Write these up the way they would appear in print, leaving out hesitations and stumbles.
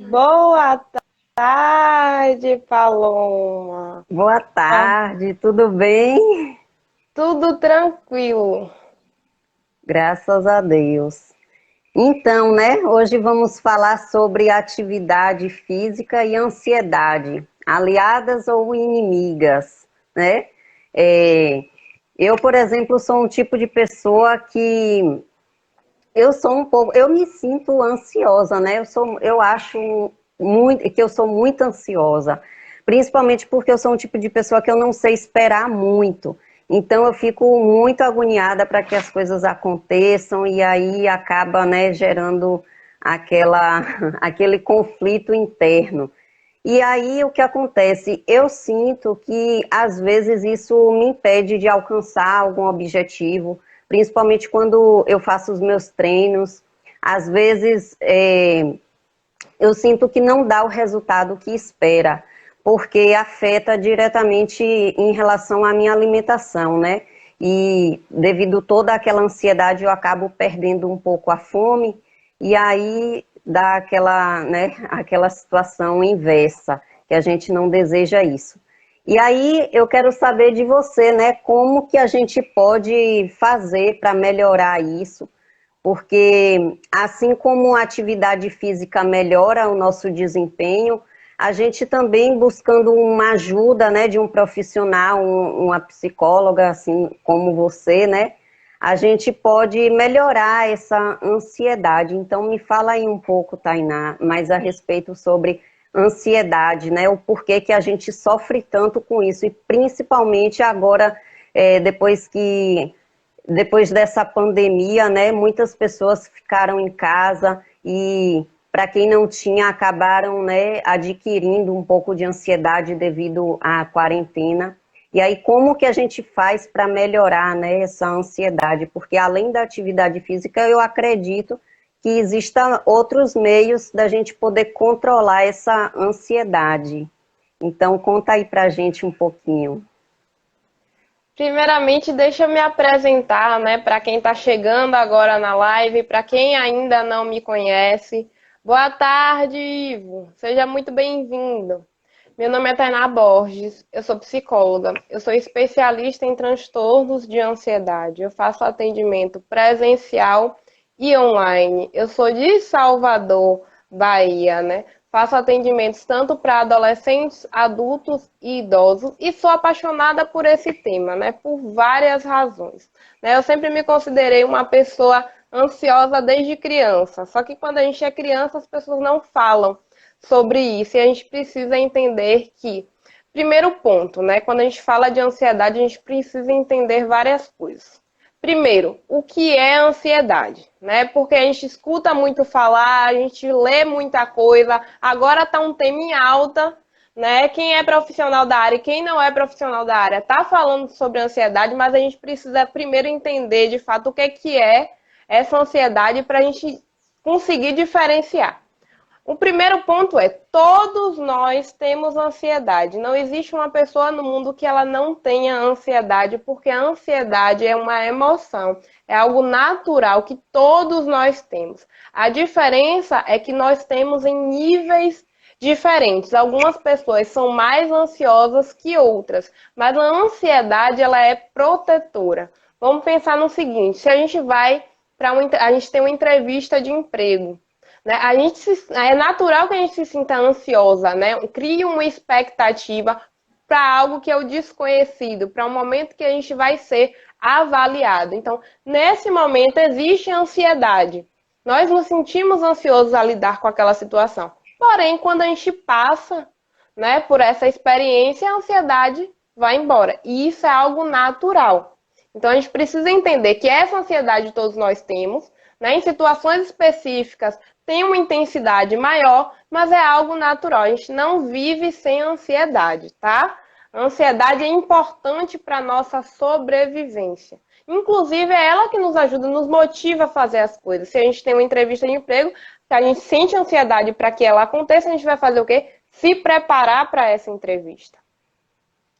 Boa tarde, Paloma. Boa Ó, tarde, tudo bem? tudo tranquilo. Graças a Deus. Então, né, hoje vamos falar sobre atividade física e ansiedade, aliadas ou inimigas, né? É, eu, por exemplo, sou um tipo de pessoa que eu me sinto ansiosa, né? Eu acho muito que eu sou muito ansiosa, principalmente porque eu sou um tipo de pessoa que eu não sei esperar muito. Então eu fico muito agoniada para que as coisas aconteçam e aí acaba, né, gerando aquela aquele conflito interno. E aí o que acontece? Eu sinto que às vezes isso me impede de alcançar algum objetivo, principalmente quando eu faço os meus treinos. Às vezes eu sinto que não dá o resultado que espera, porque afeta diretamente em relação à minha alimentação, né? E devido toda aquela ansiedade, eu acabo perdendo um pouco a fome, e aí dá aquela, né, aquela situação inversa, que a gente não deseja isso. E aí eu quero saber de você, né, como que a gente pode fazer para melhorar isso, porque assim como a atividade física melhora o nosso desempenho, a gente também buscando uma ajuda, né, de um profissional, uma psicóloga, assim como você, né, a gente pode melhorar essa ansiedade. Então me fala aí um pouco, Tainá, mais a respeito sobre ansiedade, né, o porquê que a gente sofre tanto com isso e principalmente agora, depois dessa pandemia, né, muitas pessoas ficaram em casa e para quem não tinha acabaram, né, adquirindo um pouco de ansiedade devido à quarentena. E aí como que a gente faz para melhorar, né, essa ansiedade? Porque além da atividade física, eu acredito que existam outros meios da gente poder controlar essa ansiedade. Então conta aí pra gente um pouquinho. Primeiramente, deixa eu me apresentar, né, para quem está chegando agora na live, para quem ainda não me conhece. Boa tarde, Ivo. Seja muito bem-vindo. Meu nome é Tainá Borges, eu sou psicóloga, eu sou especialista em transtornos de ansiedade. Eu faço atendimento presencial e online. Eu sou de Salvador, Bahia, né? Faço atendimentos tanto para adolescentes, adultos e idosos e sou apaixonada por esse tema, né? Por várias razões. Né? Eu sempre me considerei uma pessoa ansiosa desde criança, só que quando a gente é criança as pessoas não falam sobre isso e a gente precisa entender que, primeiro ponto, né? Quando a gente fala de ansiedade, a gente precisa entender várias coisas. Primeiro, o que é ansiedade, né? Porque a gente escuta muito falar, a gente lê muita coisa, agora está um tema em alta, né? Quem é profissional da área e quem não é profissional da área está falando sobre ansiedade, mas a gente precisa primeiro entender de fato o que é essa ansiedade para a gente conseguir diferenciar. O primeiro ponto é, todos nós temos ansiedade. Não existe uma pessoa no mundo que ela não tenha ansiedade, porque a ansiedade é uma emoção, é algo natural que todos nós temos. A diferença é que nós temos em níveis diferentes. Algumas pessoas são mais ansiosas que outras, mas a ansiedade ela é protetora. Vamos pensar no seguinte, se a gente vai para a gente tem uma entrevista de emprego, né? É natural que a gente se sinta ansiosa, né? Cria uma expectativa para algo que é o desconhecido, para um momento que a gente vai ser avaliado. Então, nesse momento existe ansiedade. Nós nos sentimos ansiosos a lidar com aquela situação. Porém, quando a gente passa, né, por essa experiência, a ansiedade vai embora. E isso é algo natural. Então, a gente precisa entender que essa ansiedade todos nós temos, né, em situações específicas, tem uma intensidade maior, mas é algo natural. A gente não vive sem ansiedade, tá? A ansiedade é importante para a nossa sobrevivência. Inclusive, é ela que nos ajuda, nos motiva a fazer as coisas. Se a gente tem uma entrevista de emprego, se a gente sente ansiedade para que ela aconteça, a gente vai fazer o quê? Se preparar para essa entrevista.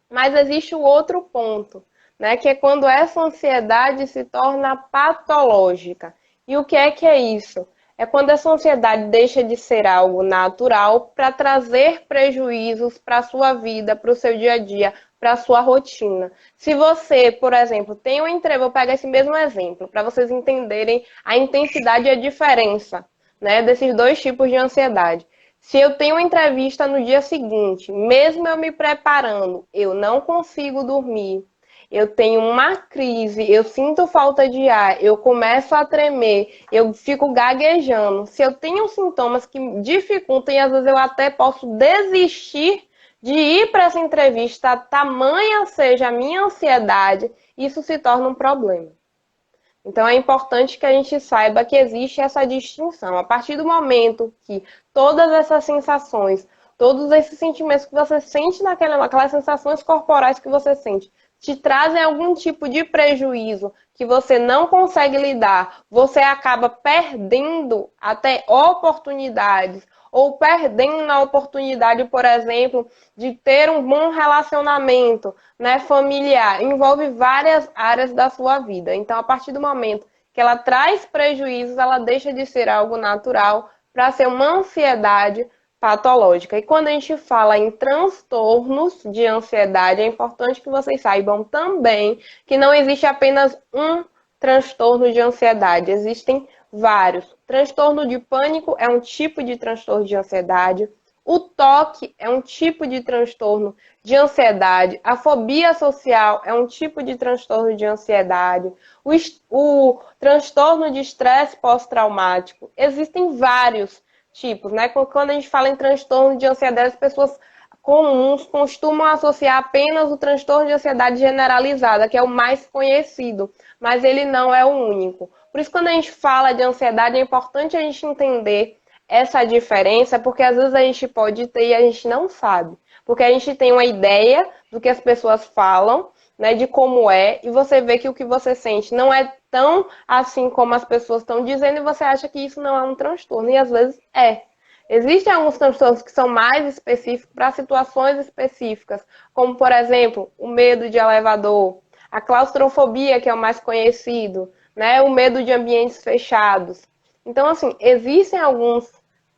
Mas existe o outro ponto, né? Que é quando essa ansiedade se torna patológica. E o que é isso? é quando essa ansiedade deixa de ser algo natural para trazer prejuízos para a sua vida, para o seu dia a dia, para a sua rotina. Se você, por exemplo, tem um entrevista, vou pegar esse mesmo exemplo, para vocês entenderem a intensidade e a diferença, né, desses dois tipos de ansiedade. Se eu tenho uma entrevista no dia seguinte, mesmo eu me preparando, eu não consigo dormir, eu tenho uma crise, eu sinto falta de ar, eu começo a tremer, eu fico gaguejando. Se eu tenho sintomas que dificultam, e às vezes eu até posso desistir de ir para essa entrevista, tamanha seja a minha ansiedade, isso se torna um problema. Então é importante que a gente saiba que existe essa distinção. A partir do momento que todas essas sensações, todos esses sentimentos que você sente aquelas sensações corporais que você sente, te trazem algum tipo de prejuízo que você não consegue lidar, você acaba perdendo até oportunidades, ou perdendo a oportunidade, por exemplo, de ter um bom relacionamento, né, familiar. Envolve várias áreas da sua vida. Então, a partir do momento que ela traz prejuízos, ela deixa de ser algo natural para ser uma ansiedade patológica. E quando a gente fala em transtornos de ansiedade, é importante que vocês saibam também que não existe apenas um transtorno de ansiedade, existem vários. Transtorno de pânico é um tipo de transtorno de ansiedade. O toque é um tipo de transtorno de ansiedade. A fobia social é um tipo de transtorno de ansiedade. O transtorno de estresse pós-traumático. Existem vários tipos, né? Quando a gente fala em transtorno de ansiedade, as pessoas comuns costumam associar apenas o transtorno de ansiedade generalizada, que é o mais conhecido, mas ele não é o único. Por isso, quando a gente fala de ansiedade, é importante a gente entender essa diferença, porque às vezes a gente pode ter e a gente não sabe. Porque a gente tem uma ideia do que as pessoas falam, né, de como é, e você vê que o que você sente não é tão assim como as pessoas estão dizendo, e você acha que isso não é um transtorno, e às vezes é. Existem alguns transtornos que são mais específicos para situações específicas, como, por exemplo, o medo de elevador, a claustrofobia, que é o mais conhecido, né, o medo de ambientes fechados. Então, assim, existem alguns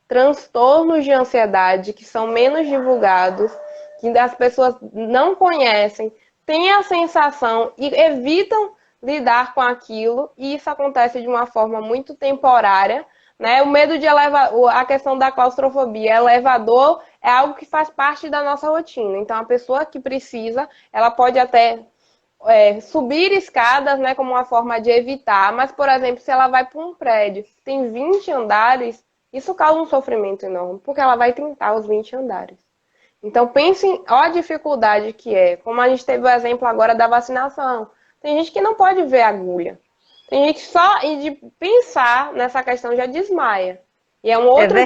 transtornos de ansiedade que são menos divulgados, que as pessoas não conhecem, têm a sensação e evitam lidar com aquilo, e isso acontece de uma forma muito temporária, né? O medo de elevador, a questão da claustrofobia, elevador é algo que faz parte da nossa rotina. Então, a pessoa que precisa, ela pode até subir escadas, né, como uma forma de evitar, mas, por exemplo, se ela vai para um prédio que tem 20 andares, isso causa um sofrimento enorme, porque ela vai tentar os 20 andares. Então, pensem a dificuldade que é. Como a gente teve o exemplo agora da vacinação. Tem gente que não pode ver a agulha. Tem gente que só de pensar nessa questão já desmaia. E é um outro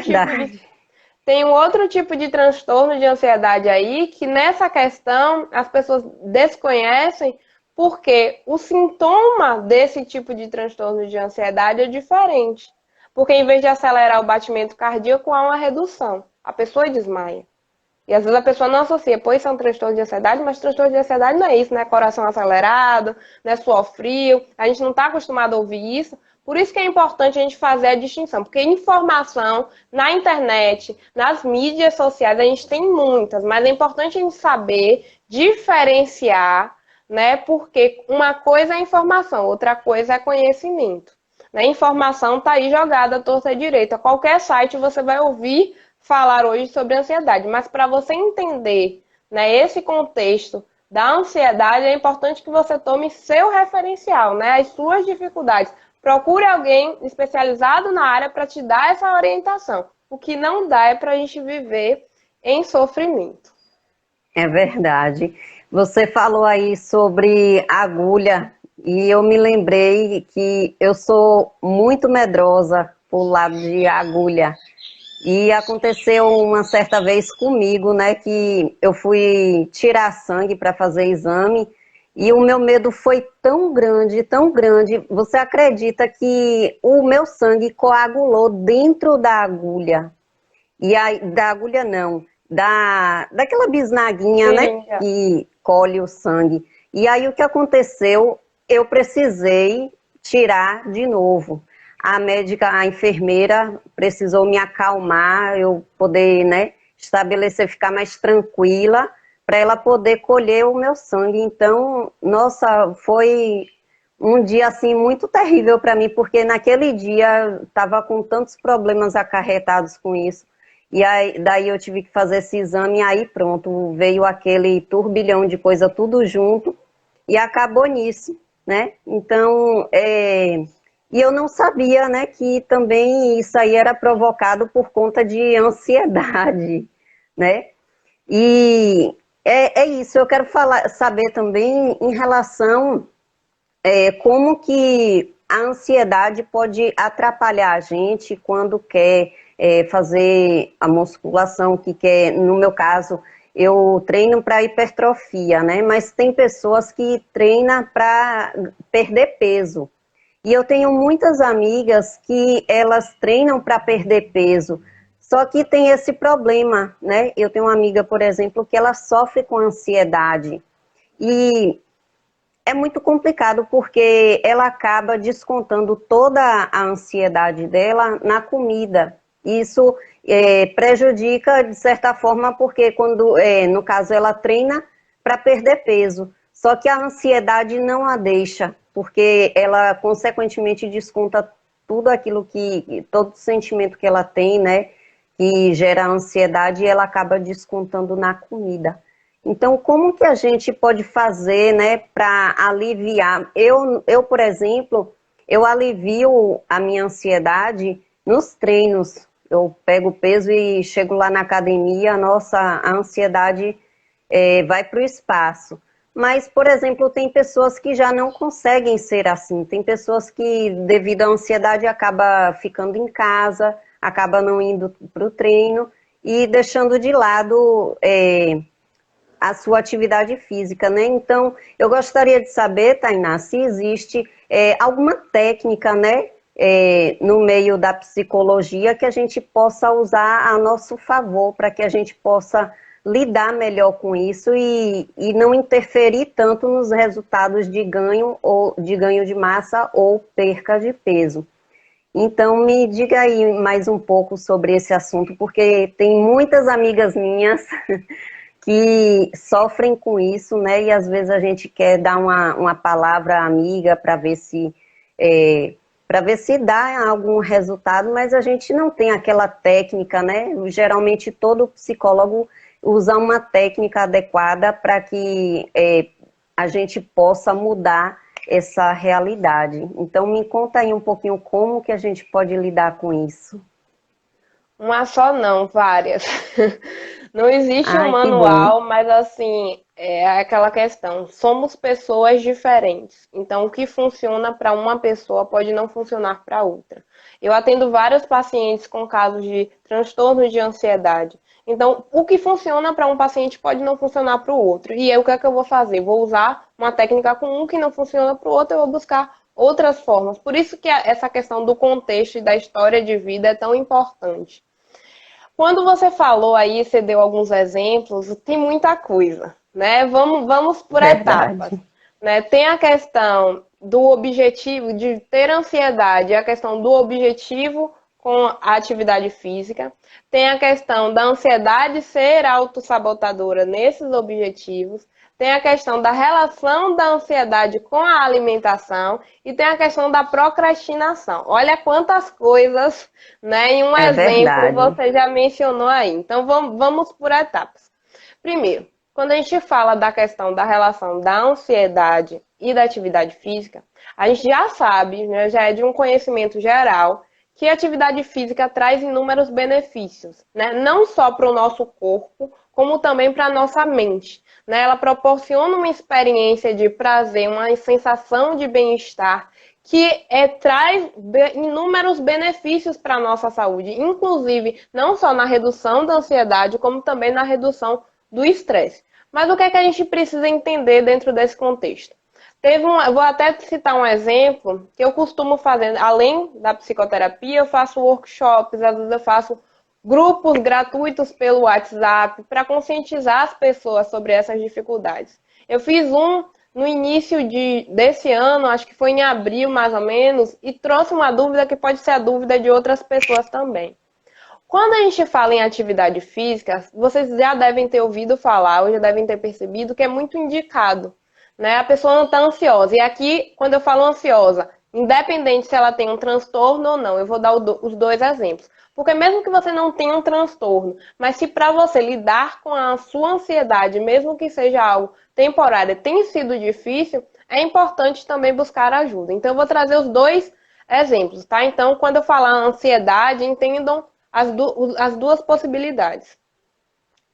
Tem um outro tipo de transtorno de ansiedade aí, que nessa questão as pessoas desconhecem, porque o sintoma desse tipo de transtorno de ansiedade é diferente. Porque em vez de acelerar o batimento cardíaco, há uma redução. A pessoa desmaia. E às vezes a pessoa não associa, pois isso é um transtorno de ansiedade, mas transtorno de ansiedade não é isso, né? Coração acelerado, né? Suor frio. A gente não está acostumado a ouvir isso. Por isso que é importante a gente fazer a distinção. Porque informação na internet, nas mídias sociais, a gente tem muitas, mas é importante a gente saber diferenciar, né? Porque uma coisa é informação, outra coisa é conhecimento. Né? Informação está aí jogada à torta e direita. Qualquer site você vai ouvir falar hoje sobre ansiedade, mas para você entender, né, esse contexto da ansiedade, é importante que você tome seu referencial, né, as suas dificuldades. Procure alguém especializado na área para te dar essa orientação. O que não dá é para a gente viver em sofrimento. É verdade. Você falou aí sobre agulha e eu me lembrei que eu sou muito medrosa por lado de agulha. E aconteceu uma certa vez comigo, né, que eu fui tirar sangue para fazer exame e o meu medo foi tão grande, tão grande. Você acredita que o meu sangue coagulou dentro da agulha? E aí, da agulha não, daquela bisnaguinha, Sim, né, que colhe o sangue. E aí o que aconteceu? Eu precisei tirar de novo. a médica, a enfermeira precisou me acalmar, eu poder, né, estabelecer, ficar mais tranquila, para ela poder colher o meu sangue. Então, nossa, foi um dia assim muito terrível para mim, porque naquele dia estava com tantos problemas acarretados com isso. E aí, daí eu tive que fazer esse exame e aí pronto, veio aquele turbilhão de coisa tudo junto e acabou nisso, né? Então, e eu não sabia, né, que também isso aí era provocado por conta de ansiedade, né? E é isso, eu quero saber também em relação como que a ansiedade pode atrapalhar a gente quando quer fazer a musculação, que quer, no meu caso, eu treino para hipertrofia, né? Mas tem pessoas que treinam para perder peso. E eu tenho muitas amigas que elas treinam para perder peso, só que tem esse problema, né? Eu tenho uma amiga, por exemplo, que ela sofre com ansiedade. E é muito complicado porque ela acaba descontando toda a ansiedade dela na comida. Isso prejudica, de certa forma, porque quando, no caso, ela treina para perder peso. Só que a ansiedade não a deixa, porque ela, consequentemente, desconta tudo aquilo todo sentimento que ela tem, né, que gera ansiedade, e ela acaba descontando na comida. Então, como que a gente pode fazer, né, para aliviar? Por exemplo, eu alivio a minha ansiedade nos treinos. Eu pego peso e chego lá na academia, nossa, a ansiedade vai para o espaço. Mas, por exemplo, tem pessoas que já não conseguem ser assim. Tem pessoas que, devido à ansiedade, acaba ficando em casa, acaba não indo para o treino e deixando de lado a sua atividade física, né? Então, eu gostaria de saber, Tainá, se existe alguma técnica, né, no meio da psicologia que a gente possa usar a nosso favor, para que a gente possa lidar melhor com isso e não interferir tanto nos resultados de ganho de massa ou perca de peso. Então, me diga aí mais um pouco sobre esse assunto, porque tem muitas amigas minhas que sofrem com isso, né? E às vezes a gente quer dar uma palavra amiga para ver se dá algum resultado, mas a gente não tem aquela técnica, né? Geralmente todo psicólogo usa uma técnica adequada para que a gente possa mudar essa realidade. Então me conta aí um pouquinho como que a gente pode lidar com isso. Uma só não, várias. Não existe um Ai, que bom. manual, mas assim, é aquela questão. Somos pessoas diferentes. Então, o que funciona para uma pessoa pode não funcionar para outra. Eu atendo vários pacientes com casos de transtorno de ansiedade. Então, o que funciona para um paciente pode não funcionar para o outro. E aí, o que é que eu vou fazer? Vou usar uma técnica com um que não funciona para o outro, eu vou buscar outras formas. Por isso que essa questão do contexto e da história de vida é tão importante. Quando você falou aí, você deu alguns exemplos, tem muita coisa, né? Vamos por etapas, Verdade. né? Tem a questão do objetivo de ter ansiedade, a questão do objetivo com a atividade física, tem a questão da ansiedade ser autossabotadora nesses objetivos, tem a questão da relação da ansiedade com a alimentação e tem a questão da procrastinação. Olha quantas coisas, né? Em um É exemplo verdade. você já mencionou aí. Então vamos por etapas. Primeiro, quando a gente fala da questão da relação da ansiedade e da atividade física, a gente já sabe, né, já é de um conhecimento geral, que a atividade física traz inúmeros benefícios, né? Não só para o nosso corpo, como também para a nossa mente. Né? Ela proporciona uma experiência de prazer, uma sensação de bem-estar, que traz inúmeros benefícios para a nossa saúde, inclusive não só na redução da ansiedade, como também na redução do estresse. Mas o que é que a gente precisa entender dentro desse contexto? Eu vou até citar um exemplo que eu costumo fazer, além da psicoterapia, eu faço workshops, às vezes eu faço grupos gratuitos pelo WhatsApp para conscientizar as pessoas sobre essas dificuldades. Eu fiz um no início desse ano, acho que foi em abril mais ou menos, e trouxe uma dúvida que pode ser a dúvida de outras pessoas também. Quando a gente fala em atividade física, vocês já devem ter ouvido falar, ou já devem ter percebido que é muito indicado, né? A pessoa não está ansiosa. E aqui, quando eu falo ansiosa, independente se ela tem um transtorno ou não, eu vou dar os dois exemplos. Porque mesmo que você não tenha um transtorno, mas se para você lidar com a sua ansiedade, mesmo que seja algo temporário, tem sido difícil, é importante também buscar ajuda. Então, eu vou trazer os dois exemplos, tá? Então, quando eu falar ansiedade, entendam as duas possibilidades.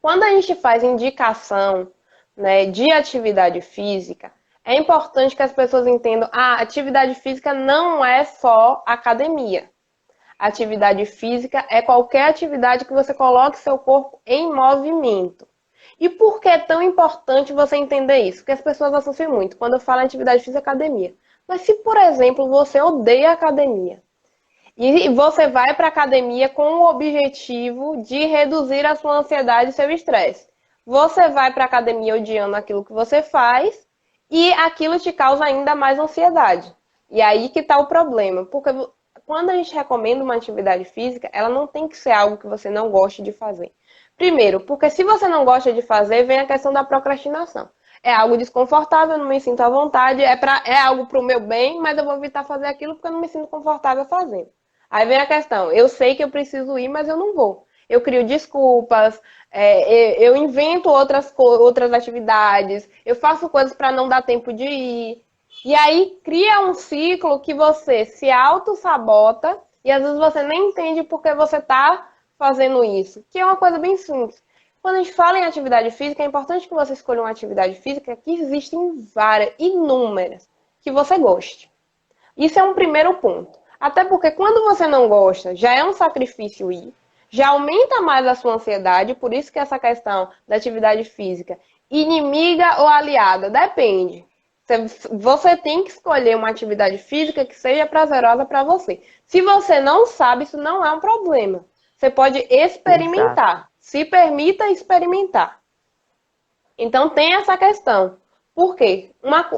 Quando a gente faz indicação, né, de atividade física, é importante que as pessoas entendam que a atividade física não é só academia. Atividade física é qualquer atividade que você coloque seu corpo em movimento. E por que é tão importante você entender isso? Porque as pessoas associam muito. Quando eu falo em atividade física, academia. Mas se, por exemplo, você odeia academia, e você vai para a academia com o objetivo de reduzir a sua ansiedade e seu estresse. Você vai para a academia odiando aquilo que você faz e aquilo te causa ainda mais ansiedade. E aí que está o problema. Porque quando a gente recomenda uma atividade física, ela não tem que ser algo que você não goste de fazer. Primeiro, porque se você não gosta de fazer, vem a questão da procrastinação. É algo desconfortável, eu não me sinto à vontade, é algo para o meu bem, mas eu vou evitar fazer aquilo porque eu não me sinto confortável fazendo. Aí vem a questão, eu sei que eu preciso ir, mas eu não vou. Eu crio desculpas, eu invento outras atividades, eu faço coisas para não dar tempo de ir. E aí cria um ciclo que você se auto-sabota e às vezes você nem entende por que você está fazendo isso, que é uma coisa bem simples. Quando a gente fala em atividade física, é importante que você escolha uma atividade física que existem várias, inúmeras, que você goste. Isso é um primeiro ponto. Até porque quando você não gosta, já é um sacrifício ir, já aumenta mais a sua ansiedade, por isso que essa questão da atividade física, inimiga ou aliada, depende. Você tem que escolher uma atividade física que seja prazerosa para você. Se você não sabe, isso não é um problema. Você pode experimentar. Exato. Se permita experimentar. Então tem essa questão. Por quê?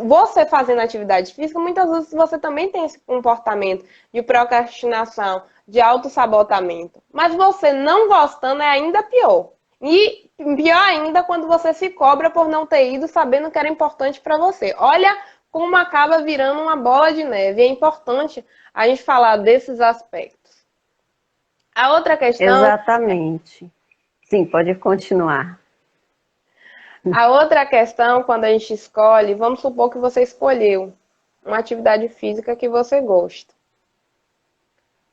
Você fazendo atividade física, muitas vezes você também tem esse comportamento de procrastinação, de autossabotamento. Mas você não gostando é ainda pior. E pior ainda quando você se cobra por não ter ido sabendo que era importante para você. Olha como acaba virando uma bola de neve. É importante a gente falar desses aspectos. A outra questão... Exatamente. Sim, pode continuar. A outra questão, quando a gente escolhe, vamos supor que você escolheu uma atividade física que você gosta.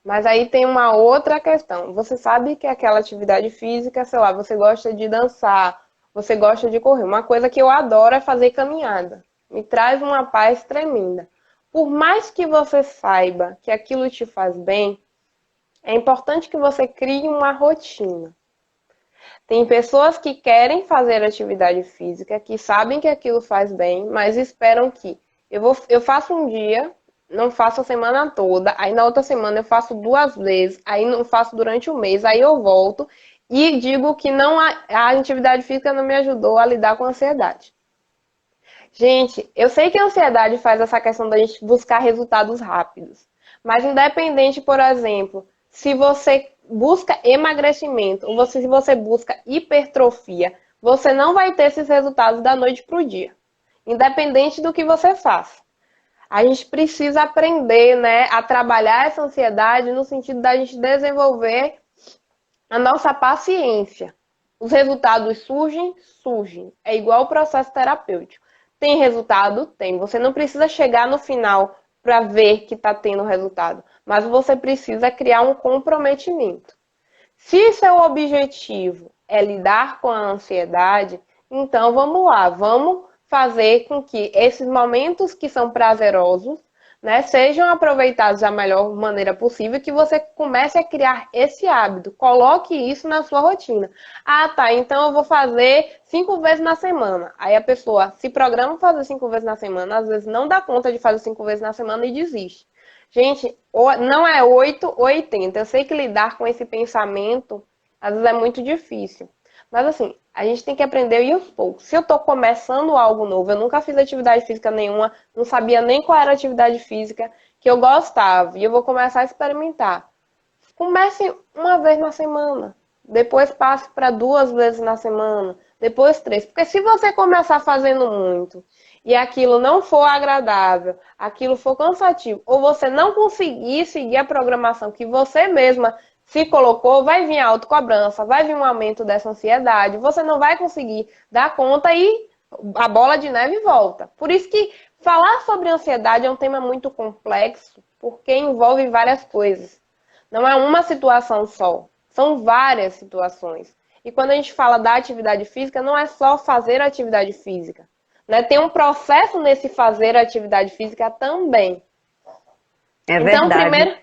Mas aí tem uma outra questão. Você sabe que aquela atividade física, sei lá, você gosta de dançar, você gosta de correr. Uma coisa que eu adoro é fazer caminhada. Me traz uma paz tremenda. Por mais que você saiba que aquilo te faz bem, é importante que você crie uma rotina. Tem pessoas que querem fazer atividade física, que sabem que aquilo faz bem, mas esperam que eu faço um dia, não faço a semana toda, aí na outra semana eu faço 2 vezes, aí não faço durante o mês, aí eu volto e digo que a atividade física não me ajudou a lidar com a ansiedade. Gente, eu sei que a ansiedade faz essa questão da gente buscar resultados rápidos, mas independente, por exemplo, se você busca emagrecimento ou se você busca hipertrofia, você não vai ter esses resultados da noite para o dia, independente do que você faça. A gente precisa aprender, né, a trabalhar essa ansiedade no sentido da gente desenvolver a nossa paciência. Os resultados surgem? Surgem. É igual o processo terapêutico. Tem resultado? Tem. Você não precisa chegar no final para ver que está tendo resultado, mas você precisa criar um comprometimento. Se seu objetivo é lidar com a ansiedade, então vamos lá, vamos fazer com que esses momentos que são prazerosos, né, sejam aproveitados da melhor maneira possível, que você comece a criar esse hábito, coloque isso na sua rotina. Ah, tá, então eu vou fazer 5 vezes na semana. Aí a pessoa se programa fazer 5 vezes na semana, às vezes não dá conta de fazer 5 vezes na semana e desiste. Gente, não é 8 ou 80. Eu sei que lidar com esse pensamento, às vezes é muito difícil. Mas assim, a gente tem que aprender a ir aos poucos. Se eu tô começando algo novo, eu nunca fiz atividade física nenhuma, não sabia nem qual era a atividade física que eu gostava, e eu vou começar a experimentar. Comece uma vez na semana, depois passe para 2 vezes na semana, depois 3. Porque se você começar fazendo muito e aquilo não for agradável, aquilo for cansativo, ou você não conseguir seguir a programação que você mesma se colocou, vai vir a autocobrança, vai vir um aumento dessa ansiedade, você não vai conseguir dar conta e a bola de neve volta. Por isso que falar sobre ansiedade é um tema muito complexo, porque envolve várias coisas. Não é uma situação só, são várias situações. E quando a gente fala da atividade física, não é só fazer atividade física, né? Tem um processo nesse fazer atividade física também. É Então, verdade. primeiro,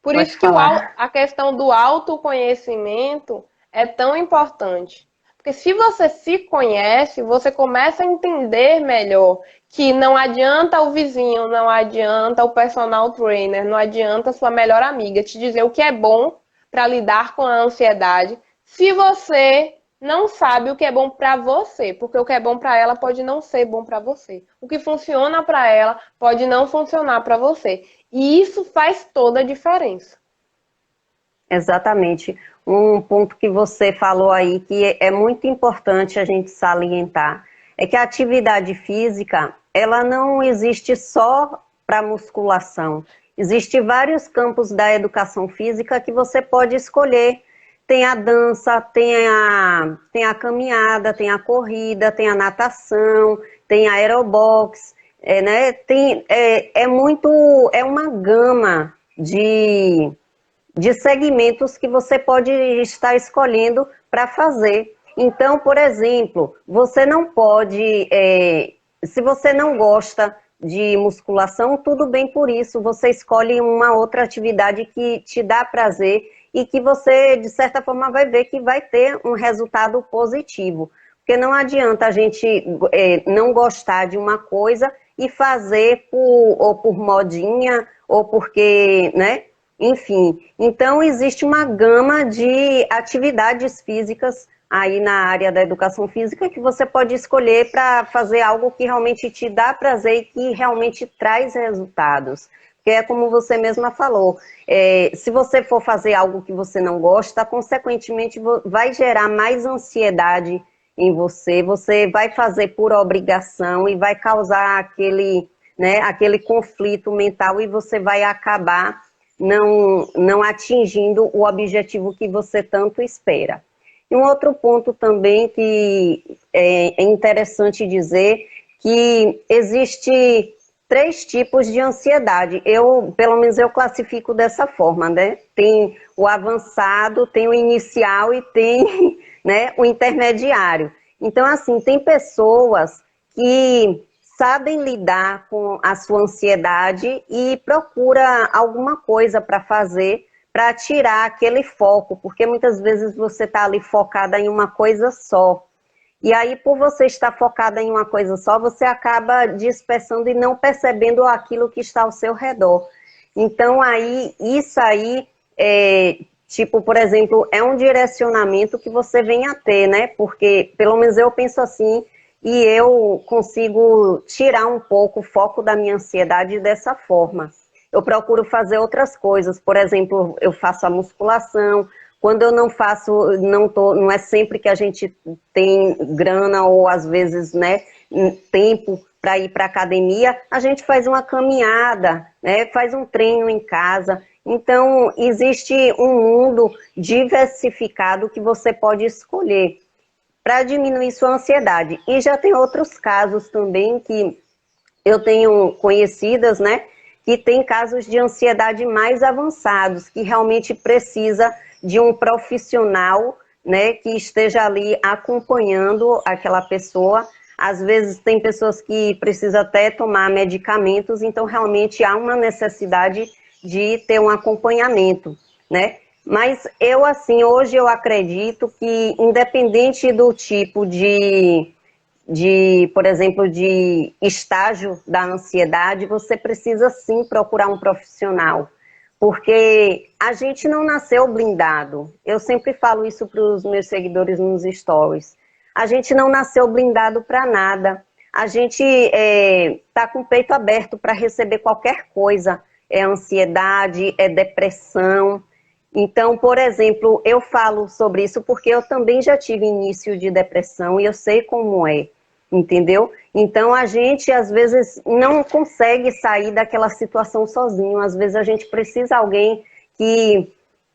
por Pode isso que falar. a questão do autoconhecimento é tão importante. Porque se você se conhece, você começa a entender melhor que não adianta o vizinho, não adianta o personal trainer, não adianta a sua melhor amiga te dizer o que é bom para lidar com a ansiedade, se você não sabe o que é bom para você, porque o que é bom para ela pode não ser bom para você. O que funciona para ela pode não funcionar para você. E isso faz toda a diferença. Exatamente. Um ponto que você falou aí que é muito importante a gente salientar é que a atividade física, ela não existe só para musculação. Existem vários campos da educação física que você pode escolher. Tem a dança, tem a caminhada, tem a corrida, tem a natação, tem a aerobox, né? É uma gama de segmentos que você pode estar escolhendo para fazer. Então, por exemplo, você não pode, se você não gosta de musculação, tudo bem por isso, você escolhe uma outra atividade que te dá prazer e que você, de certa forma, vai ver que vai ter um resultado positivo. Porque não adianta a gente não gostar de uma coisa e fazer ou por modinha, ou porque, né? Enfim, então existe uma gama de atividades físicas aí na área da educação física que você pode escolher para fazer algo que realmente te dá prazer e que realmente traz resultados. Porque é como você mesma falou, se você for fazer algo que você não gosta, consequentemente vai gerar mais ansiedade em você, você vai fazer por obrigação e vai causar aquele, né, aquele conflito mental e você vai acabar não atingindo o objetivo que você tanto espera. E um outro ponto também que é interessante dizer que existe 3 tipos de ansiedade. Pelo menos eu classifico dessa forma, né? Tem o avançado, tem o inicial e tem, né, o intermediário. Então, assim, tem pessoas que sabem lidar com a sua ansiedade e procura alguma coisa para fazer para tirar aquele foco, porque muitas vezes você está ali focada em uma coisa só. E aí, por você estar focada em uma coisa só, você acaba dispersando e não percebendo aquilo que está ao seu redor. Então, isso aí, tipo, por exemplo, é um direcionamento que você vem a ter, né? Porque, pelo menos eu penso assim, e eu consigo tirar um pouco o foco da minha ansiedade dessa forma. Eu procuro fazer outras coisas, por exemplo, eu faço a musculação, quando eu não faço, não é sempre que a gente tem grana ou às vezes, né, tempo para ir para a academia, a gente faz uma caminhada, né, faz um treino em casa. Então, existe um mundo diversificado que você pode escolher para diminuir sua ansiedade. E já tem outros casos também que eu tenho conhecidas, né, que tem casos de ansiedade mais avançados, que realmente precisa de um profissional, né, que esteja ali acompanhando aquela pessoa. Às vezes tem pessoas que precisam até tomar medicamentos, então realmente há uma necessidade de ter um acompanhamento, né? Mas eu, assim, hoje eu acredito que independente do tipo por exemplo, de estágio da ansiedade, você precisa sim procurar um profissional. Porque a gente não nasceu blindado. Eu sempre falo isso para os meus seguidores nos stories. A gente não nasceu blindado para nada. A gente está com o peito aberto para receber qualquer coisa. É ansiedade, é depressão. Então, por exemplo, eu falo sobre isso porque eu também já tive início de depressão e eu sei como é, entendeu? Então, a gente, às vezes, não consegue sair daquela situação sozinho. Às vezes, a gente precisa de alguém que